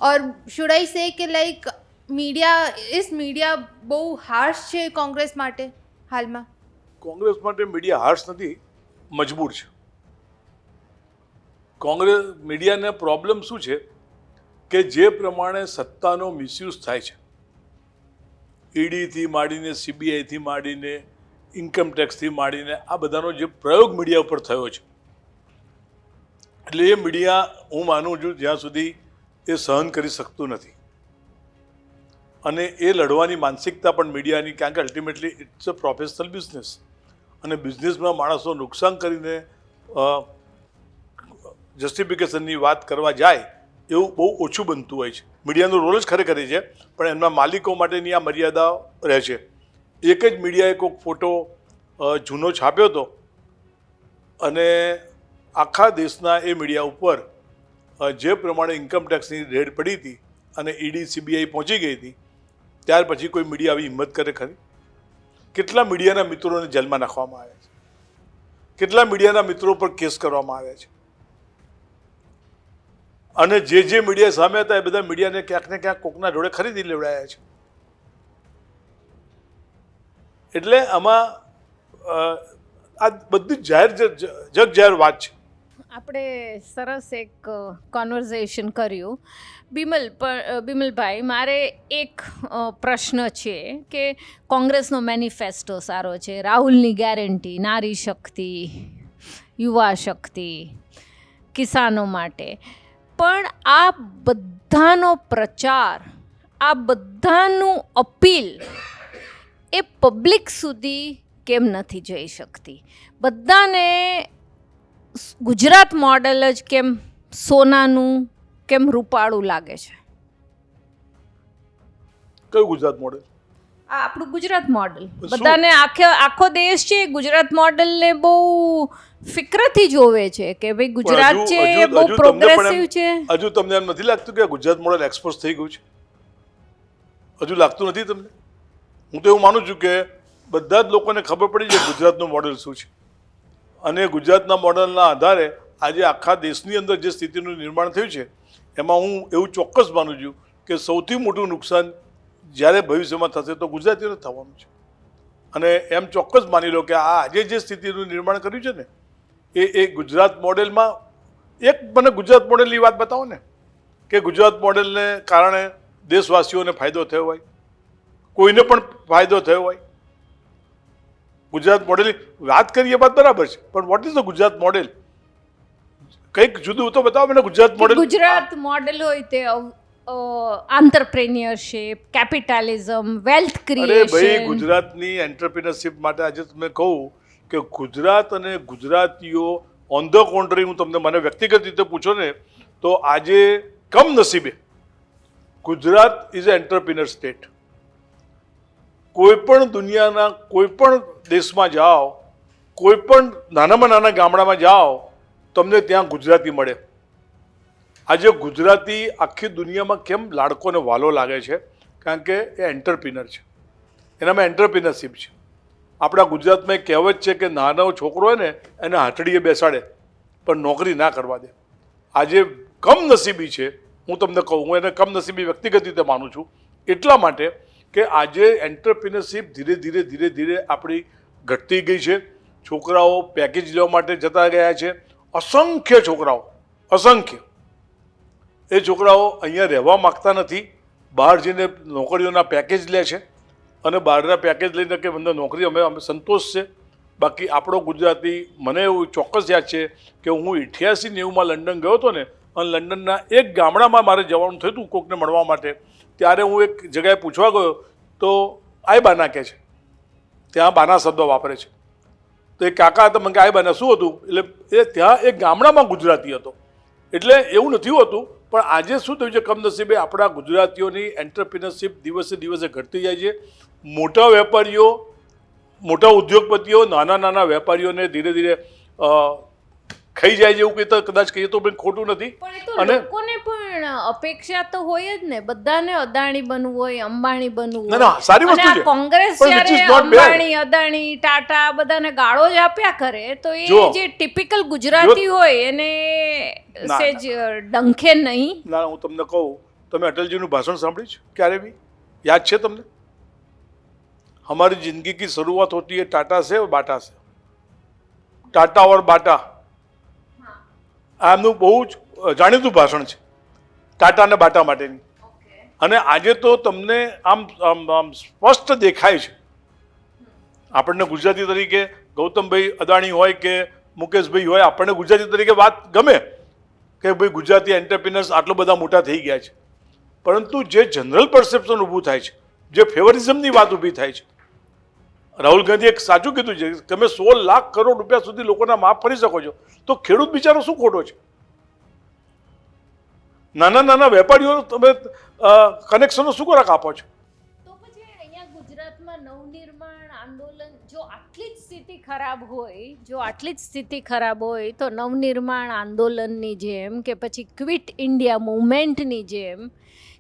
ઓર શુડ આઈ સે કે લાઈક મીડિયા બહુ હાર્શ છે કોંગ્રેસ માટે હાલમાં? કોંગ્રેસ માટે મીડિયા હાર્શ નથી, મજબૂર છે. કોંગ્રેસ મીડિયાને પ્રોબ્લેમ શું છે કે જે પ્રમાણે સત્તાનો મિસયુઝ થાય છે, ઈડીથી માંડીને CBIથી માંડીને ઇન્કમટેક્સથી માંડીને આ બધાનો જે પ્રયોગ મીડિયા ઉપર થયો છે, એટલે એ મીડિયા હું માનું છું જ્યાં સુધી એ સહન કરી શકતું નથી. અને એ લડવાની માનસિકતા પણ મીડિયાની, કારણ કે ultimately it's a professional business, અને બિઝનેસમાં માણસો નુકસાન કરીને જસ્ટિફિકેશનની વાત કરવા જાય એવું બહુ ઓછું બનતું હોય છે. મીડિયાનો રોલ જ ખરેખર છે, પણ એમના માલિકો માટેની આ મર્યાદા રહે છે. એક જ મીડિયાએ કોઈક ફોટો જૂનો છાપ્યો હતો, અને આખા દેશના એ મીડિયા ઉપર જે પ્રમાણે ઇન્કમટેક્સની રેડ પડી હતી અને ઈડી CBI પહોંચી ગઈ હતી, ત્યાર પછી કોઈ મીડિયા આવી હિંમત કરે ખરી? કેટલા મીડિયાના મિત્રોને જેલમાં નાખવામાં આવ્યા છે, કેટલા મીડિયાના મિત્રો પર કેસ કરવામાં આવ્યા છે, અને જે મીડિયા સામે હતા એ બધા મીડિયાને ક્યાંક ને ક્યાંક કોકના જોડે ખરીદી લેવડાયા છે. એટલે આમાં આ બધી જગ જાહેર વાત છે. આપણે સરસ એક કોન્વર્ઝેશન કર્યું. બિમલભાઈ, મારે એક પ્રશ્ન છે કે કોંગ્રેસનો મેનિફેસ્ટો સારો છે, રાહુલની ગેરંટી, નારી શક્તિ, યુવા શક્તિ, કિસાનો માટે, પણ આ બધાનો પ્રચાર, આ બધાનું અપીલ એ પબ્લિક સુધી કેમ નથી જઈ શકતી? બધાને ગુજરાત મોડેલ જ કેમ સોનાનું, કેમ રૂપાળું લાગે છે? કયું ગુજરાત મોડેલ? આ આપણું ગુજરાત મોડેલ. બધાને આખો દેશ છે ગુજરાત મોડેલને બહુ ફિક્રથી જોવે છે કે ભાઈ ગુજરાત છે એ બહુ પ્રોગ્રેસિવ છે. હજુ તમને એમ નથી લાગતું કે ગુજરાત મોડેલ એક્સપોઝ થઈ ગયું છે? હજુ લાગતું નથી તમને? હું તો એવું માનું છું કે બધા જ લોકોને ખબર પડી છે ગુજરાતનું મોડેલ શું છે, અને ગુજરાતના મોડેલના આધારે આજે આખા દેશની અંદર જે સ્થિતિનું નિર્માણ થયું છે, એમાં હું એવું ચોક્કસ માનું છું કે સૌથી મોટું નુકસાન જ્યારે ભવિષ્યમાં થશે તો ગુજરાતીઓને થવાનું છે. અને એમ ચોક્કસ માની લો કે આ આજે જે સ્થિતિનું નિર્માણ કર્યું છે ને એ ગુજરાત મોડેલમાં મને ગુજરાત મોડેલની વાત બતાવો ને, કે ગુજરાત મોડેલને કારણે દેશવાસીઓને ફાયદો થયો હોય, કોઈને પણ ફાયદો થયો હોય. ગુજરાત મોડેલની વાત કરીએ વાત બરાબર છે, પણ what is the Gujarat model? કંઈક જુદું તો બતાવો મને ગુજરાત મોડેલ. ગુજરાત મોડેલ હોય તે આંતરપ્રેન્યોરશિપ, કેપિટાલિઝમ, વેલ્થ અરે ભાઈ, ક્રિએશન. ગુજરાતની એન્ટરપ્રિનરશિપ માટે આજે તમે કહું કે ગુજરાત અને ગુજરાતીઓ ઓન ધ કોન્ટ્રી, હું તમને મને વ્યક્તિગત રીતે પૂછો ને તો આજે કમનસીબે Gujarat is a entrepreneur state. કોઈ પણ દુનિયાના કોઈ પણ દેશમાં જાઓ, કોઈ પણ નાનામાં નાના ગામડામાં જાઓ, તમને ત્યાં ગુજરાતી મળે. આજે ગુજરાતી આખી દુનિયામાં કેમ લાડકો ને વાલો લાગે છે? કારણ કે એ એન્ટરપ્રિનર છે, એનામાં એન્ટરપ્રિનરશિપ છે. આપણા ગુજરાતમાં એક કહેવત છે કે નાનો છોકરો હોય ને એને હાથડીએ બેસાડે પણ નોકરી ના કરવા દે. આજે કમનસીબી છે, હું તમને કહું, હું એને કમનસીબી વ્યક્તિગત રીતે માનું છું, એટલા માટે કે આજે એન્ટરપ્રિનરશિપ ધીરે ધીરે ધીરે ધીરે આપણી ઘટતી ગઈ છે. છોકરાઓ પેકેજ લેવા માટે જતા ગયા છે, અસંખ્ય છોકરાઓ, અસંખ્ય. એ છોકરાઓ અહીંયા રહેવા માગતા નથી, બહાર જઈને નોકરીઓના પેકેજ લે છે અને બહારના પેકેજ લઈને કે મને નોકરી અમે સંતોષ છે. બાકી આપણો ગુજરાતી, મને એવું ચોક્કસ યાદ છે કે હું 88-90માં લંડન ગયો હતો ને, અને લંડનના એક ગામડામાં મારે જવાનું થયું હતું કોકને મળવા માટે. ત્યારે હું એક જગ્યાએ પૂછવા ગયો તો આઈ બાના કહે છે, ત્યાં બાના શબ્દ વાપરે છે. તો એ કાકા હતા, મને કે આઈ બાના શું હતું? એટલે એ ત્યાં એક ગામડામાં ગુજરાતી હતો. એટલે એવું નથી હોતું, પણ આજે શું થયું છે, કમનસીબે આપણા ગુજરાતીઓની એન્ટરપ્રિનરશિપ દિવસે દિવસે ઘટતી જાય છે. મોટા વેપારીઓ, મોટા ઉદ્યોગપતિઓ નાના નાના વેપારીઓને ધીરે ધીરે ખાઈ જાય છે, એવું કહીએ તો કદાચ કહીએ તો પણ ખોટું નથી. પણ એ તો લોકોને પણ અપેક્ષા તો હોય જ ને, બધાને અદાણી બનવું હોય, અંબાણી બનવું ના, ના, સારી હોય. વસ્તુ અને છે. આ કોંગ્રેસ પણ which is જ્યારે not bad. અંબાણી, અદાણી, ટાટા બધાને ગાળો જ આપ્યા કરે તો એ જો, જે ટિપિકલ ગુજરાતી હોય એને ના, સેજ ડંખે નહીં. ના, હું તમને કહું, તમે અટલજીનું ભાષણ સાંભળ્યું છે ક્યારે બી? યાદ છે તમને? हमारी जिंदगी की शुरुआत होती है टाटा से और बाटा से. टाटा और बाटा આ એમનું બહુ જ જાણીતું ભાષણ છે, ટાટા અને બાટા માટેની. અને આજે તો તમને આમ આમ સ્પષ્ટ દેખાય છે, આપણને ગુજરાતી તરીકે ગૌતમભાઈ અદાણી હોય કે મુકેશભાઈ હોય, આપણને ગુજરાતી તરીકે વાત ગમે કે ભાઈ ગુજરાતી એન્ટરપ્રિનર્સ આટલો બધા મોટા થઈ ગયા છે. પરંતુ જે જનરલ પરસેપ્શન ઊભું થાય છે, જે ફેવરિઝમની વાત ઊભી થાય છે, રાહુલ ગાંધીએ એક સાચું કીધું છે, તમે 16 લાખ કરોડ રૂપિયા સુધી લોકોના માફ ફરી શકો છો, તો ખેડૂત બિચારો શું ખોટો છે? નાના નાના વેપારીઓ તમે કનેક્શનો શું કોરાક આપો છો? તો પછી અહીંયા ગુજરાતમાં નવનિર્માણ આંદોલન જો આટલી જ સ્થિતિ ખરાબ હોય તો નવનિર્માણ આંદોલનની જેમ કે પછી ક્વિટ ઇન્ડિયા મૂવમેન્ટની જેમ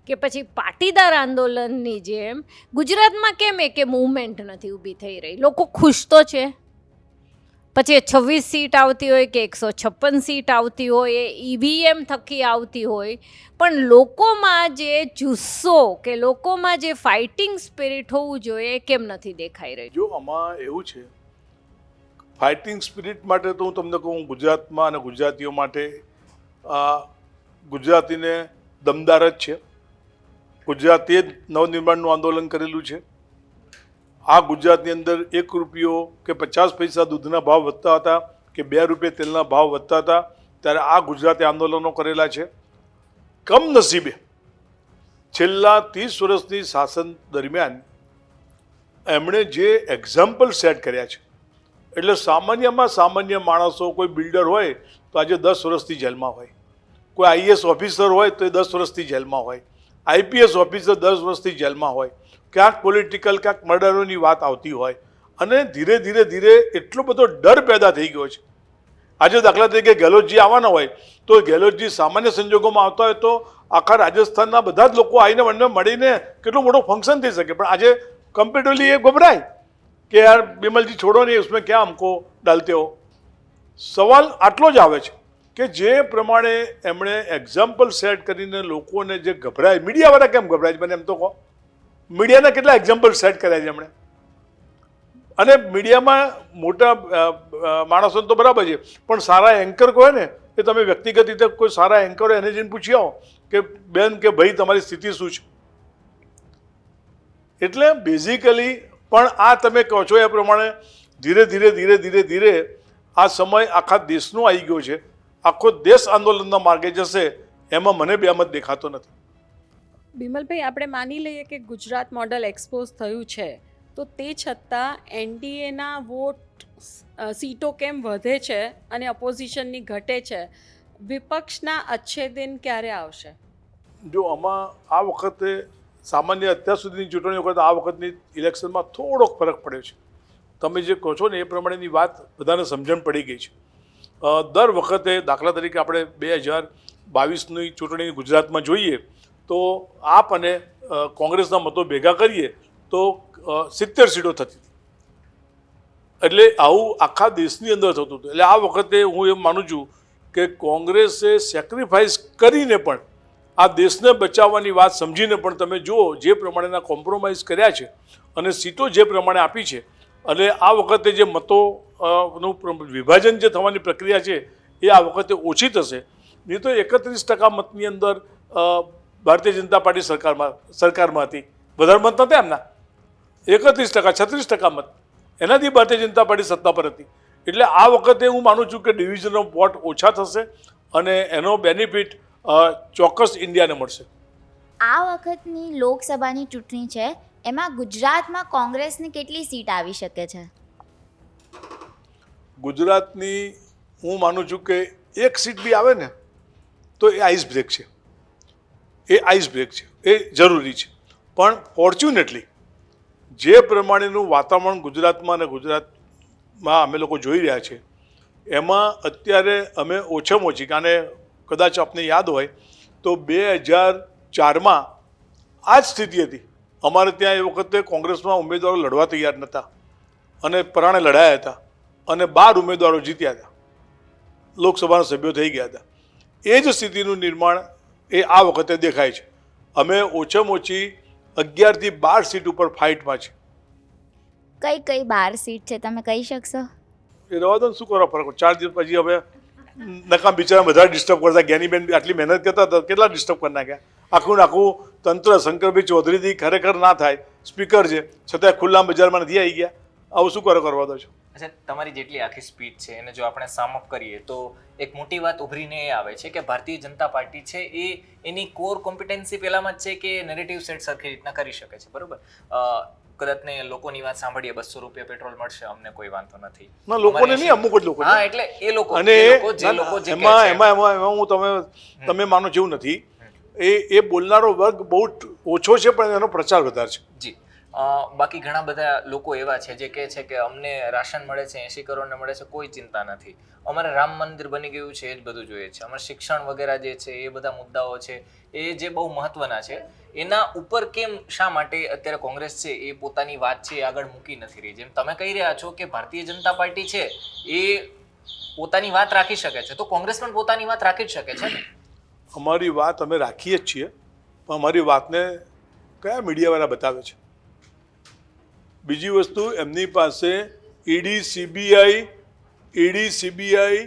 કે પછી પાટીદાર આંદોલનની જેમ ગુજરાતમાં કેમ કે મૂવમેન્ટ નથી ઊભી થઈ રહી? લોકો ખુશ તો છે, પછી 26 સીટ આવતી હોય કે 156 સીટ આવતી હોય, એ ઈવીએમ થકી આવતી હોય, પણ લોકોમાં જે જુસ્સો કે લોકોમાં જે ફાઇટિંગ સ્પિરિટ હોવું જોઈએ એ કેમ નથી દેખાઈ રહ્યું? જો આમાં એવું છે, ફાઇટિંગ સ્પિરિટ માટે તો હું તમને કહું, ગુજરાતમાં અને ગુજરાતીઓ માટે ગુજરાતીને દમદાર જ છે. ગુજરાતીએ જ નવનિર્માણનું આંદોલન કરેલું છે. આ ગુજરાતની અંદર 1 રૂપિયો કે 50 પૈસા દૂધના ભાવ વધતા હતા કે 2 રૂપિયા તેલના ભાવ વધતા હતા, ત્યારે આ ગુજરાતે આંદોલનો કરેલા છે. કમનસીબે છેલ્લા 30 વર્ષની શાસન દરમિયાન એમણે જે એક્ઝામ્પલ સેટ કર્યા છે, એટલે સામાન્યમાં સામાન્ય માણસો, કોઈ બિલ્ડર હોય તો આજે 10 વર્ષથી જેલમાં હોય, કોઈ આઈએએસ ઓફિસર હોય તો એ 10 વર્ષથી જેલમાં હોય, આઈપીએસ ઓફિસર 10 વર્ષથી જેલમાં હોય, ક્યાંક પોલિટિકલ ક્યાંક મર્ડરોની વાત આવતી હોય, અને ધીરે ધીરે ધીરે એટલો બધો ડર પેદા થઈ ગયો છે. આજે દાખલા તરીકે ગેહલોતજી આવવાના હોય તો ગેહલોતજી સામાન્ય સંજોગોમાં આવતા હોય તો આખા રાજસ્થાનના બધા જ લોકો આવીને મને મળીને કેટલું મોટું ફંક્શન થઈ શકે, પણ આજે કમ્પ્યુટરલી એ ગભરાય કે યાર બિમલજી છોડો નહીં, उसमें क्या हमको डालते हो. સવાલ આટલો જ આવે છે કે જે પ્રમાણે એમણે એક્ઝામ્પલ સેટ કરીને લોકોને જે ગભરાય, મીડિયાવાળા કેમ ગભરાય છે મને એમ તો કહો? મીડિયાના કેટલા એક્ઝામ્પલ સેટ કર્યા છે એમણે? અને મીડિયામાં મોટા માણસો તો બરાબર છે, પણ સારા એન્કર હોય ને એ તમે વ્યક્તિગત રીતે કોઈ સારા એન્કર હોય એને જઈને પૂછી આવો કે બેન કે ભાઈ તમારી સ્થિતિ શું છે. એટલે બેઝિકલી પણ આ તમે કહો છો એ પ્રમાણે ધીરે ધીરે ધીરે ધીરે ધીરે આ સમય આખા દેશનો આવી ગયો છે. આખો દેશ આંદોલનના માર્ગે જશે એમાં મને બેમત દેખાતો નથી. બિમલભાઈ, આપણે માની લઈએ કે ગુજરાત મોડલ એક્સપોઝ થયું છે, તો તે છતાં એનડીએના વોટ સીટો કેમ વધે છે અને ઓપોઝિશનની ઘટે છે? વિપક્ષના અચ્છે દિન ક્યારે આવશે? જો આમાં આ વખતે સામાન્ય અત્યાર સુધીની ચૂંટણી વખતે આ વખતની ઇલેક્શનમાં થોડોક ફરક પડ્યો છે. તમે જે કહો છો ને એ પ્રમાણેની વાત બધાને સમજણ પડી ગઈ છે. દર વખતે દાખલા તરીકે આપણે 2022ની ચૂંટણી ગુજરાતમાં જોઈએ તો આપ અને કોંગ્રેસના મતો ભેગા કરીએ તો 70 સીટો થતી હતી. એટલે આવું આખા દેશની અંદર થતું હતું. એટલે આ વખતે હું એમ માનું છું કે કોંગ્રેસે સેક્રિફાઈસ કરીને પણ આ દેશને બચાવવાની વાત સમજીને પણ તમે જુઓ જે પ્રમાણેના કોમ્પ્રોમાઇઝ કર્યા છે અને સીટો જે પ્રમાણે આપી છે, અને આ વખતે જે મતોનું વિભાજન જે થવાની પ્રક્રિયા છે એ આ વખતે ઓછી થશે. નહીં તો 31% મતની અંદર ભારતીય જનતા પાર્ટી સરકારમાં હતી. વધારે મત નહોતા એમના, 31%, 36% મત, એનાથી ભારતીય જનતા પાર્ટી સત્તા પર હતી. એટલે આ વખતે હું માનું છું કે ડિવિઝન ઓફ વોટ ઓછા થશે અને એનો બેનિફિટ ચોક્કસ ઇન્ડિયાને મળશે. આ વખતની લોકસભાની ચૂંટણી છે, એમાં ગુજરાતમાં કોંગ્રેસને કેટલી સીટ આવી શકે છે? ગુજરાતની હું માનું છું કે એક સીટ બી આવે ને તો એ આઈસ બ્રેક છે. એ આઈસ બ્રેક છે, એ જરૂરી છે. પણ ફોર્ચ્યુનેટલી જે પ્રમાણેનું વાતાવરણ ગુજરાતમાં અને ગુજરાતમાં અમે લોકો જોઈ રહ્યા છે એમાં અત્યારે અમે ઓછામાં ઓછી, કારણ કદાચ આપને યાદ હોય તો 2004માં આ જ સ્થિતિ હતી. અમારે ત્યાં એ વખતે કોંગ્રેસમાં ઉમેદવારો લડવા તૈયાર નહોતા અને પરાણે લડાયા હતા અને 12 ઉમેદવારો જીત્યા હતા, લોકસભાના સભ્યો થઈ ગયા હતા. એ જ સ્થિતિનું નિર્માણ એ આ વખતે દેખાય છે. અમે ઓછામાં ઓછી 11 થી 12 સીટ ઉપર ફાઇટમાં છે. કઈ કઈ 12 સીટ છે તમે કહી શકશો? એ રવા દો ને, શું કરો ફરક? 4 દિવસ પછી હવે નકામ બિચારા બધા ડિસ્ટર્બ કરતા. જ્ઞાનીબેન આટલી મહેનત કરતા હતા, કેટલા ડિસ્ટર્બ કરી નાખ્યા. આખું ને આખું તંત્ર શંકરભાઈ ચૌધરીથી ખરેખર ના થાય, સ્પીકર છે છતાં ખુલ્લા બજારમાં નથી આવી ગયા. આવું શું કરવા દો છો? અચ્છા, તમારી જેટલી આખી સ્પીચ છે એને જો આપણે સમ અપ કરીએ તો એક મોટી વાત ઉભરીને એ આવે છે કે ભારતીય જનતા પાર્ટી છે એ એની કોર કોમ્પિટન્સી પહેલામાં જ છે કે નેરેટિવ સેટ સરખી રીતના કરી શકે છે, બરોબર? કદાચ ને લોકોની વાત સાંભળીએ 200 રૂપિયા પેટ્રોલ મળશે, અમને કોઈ વાંધો નથી. ના, લોકોને નહીં, અમુક જ લોકો. હા, એટલે એ લોકો અને એમાં હું તમે માનો જેવું નથી. એ બોલનારો વર્ગ બહુ ઓછો છે પણ એનો પ્રચાર વધારે છે. જી. બાકી ઘણા બધા લોકો એવા છે જે કહે છે કે અમને રાશન મળે છે, 80 કરોડને મળે છે, કોઈ ચિંતા નથી, અમારે રામ મંદિર બની ગયું છે એ જ બધું જોઈએ છે, અમારે શિક્ષણ વગેરે જે છે એ બધા મુદ્દાઓ છે એ જે બહુ મહત્વના છે એના ઉપર કેમ શા માટે અત્યારે કોંગ્રેસ છે એ પોતાની વાત છે એ આગળ મૂકી નથી રહી? જેમ તમે કહી રહ્યા છો કે ભારતીય જનતા પાર્ટી છે એ પોતાની વાત રાખી શકે છે, તો કોંગ્રેસ પણ પોતાની વાત રાખી જ શકે છે ને? અમારી વાત અમે રાખીએ જ છીએ, પણ અમારી વાતને કયા મીડિયાવાળા બતાવે છે? બીજી વસ્તુ, એમની પાસે ઈડી સીબીઆઈ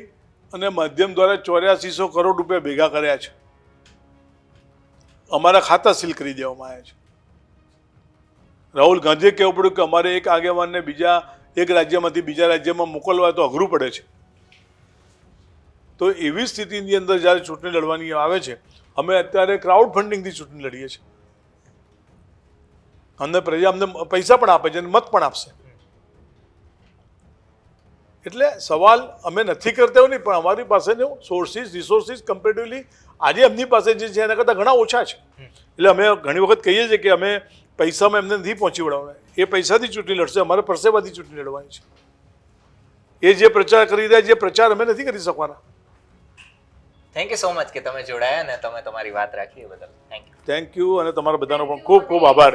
અને માધ્યમ દ્વારા 8400 કરોડ રૂપિયા ભેગા કર્યા છે. અમારા ખાતા સીલ કરી દેવામાં આવ્યા છે. રાહુલ ગાંધીએ કહેવું પડ્યું કે અમારે એક આગેવાનને એક રાજ્યમાંથી બીજા રાજ્યમાં મોકલવા તો અઘરું પડે છે. તો એવી સ્થિતિની અંદર જ્યારે ચૂંટણી લડવાની આવે છે, અમે અત્યારે ક્રાઉડ ફંડિંગથી ચૂંટણી લડીએ છીએ. અમને પ્રજા અમને પૈસા પણ આપે છે અને મત પણ આપશે. એટલે સવાલ અમે નથી કરતા એવું નહીં, પણ અમારી પાસે રિસોર્સિસ કમ્પેરેટિવલી આજે એમની પાસે જે છે એના કરતાં ઘણા ઓછા છે. એટલે અમે ઘણી વખત કહીએ છીએ કે અમે પૈસામાં એમને નથી પહોંચી વળવાના. એ પૈસાથી ચૂંટણી લડશે, અમારે પરસેવાથી ચૂંટણી લડવાની છે. એ જે પ્રચાર કરી રહ્યા છે એ પ્રચાર અમે નથી કરી શકવાના. થેન્ક યુ સો મચ કે તમે જોડાયા અને તમે તમારી વાત રાખી એ બદલ થેન્ક યુ. થેન્ક યુ, અને તમારા બધાનો પણ ખૂબ ખૂબ આભાર.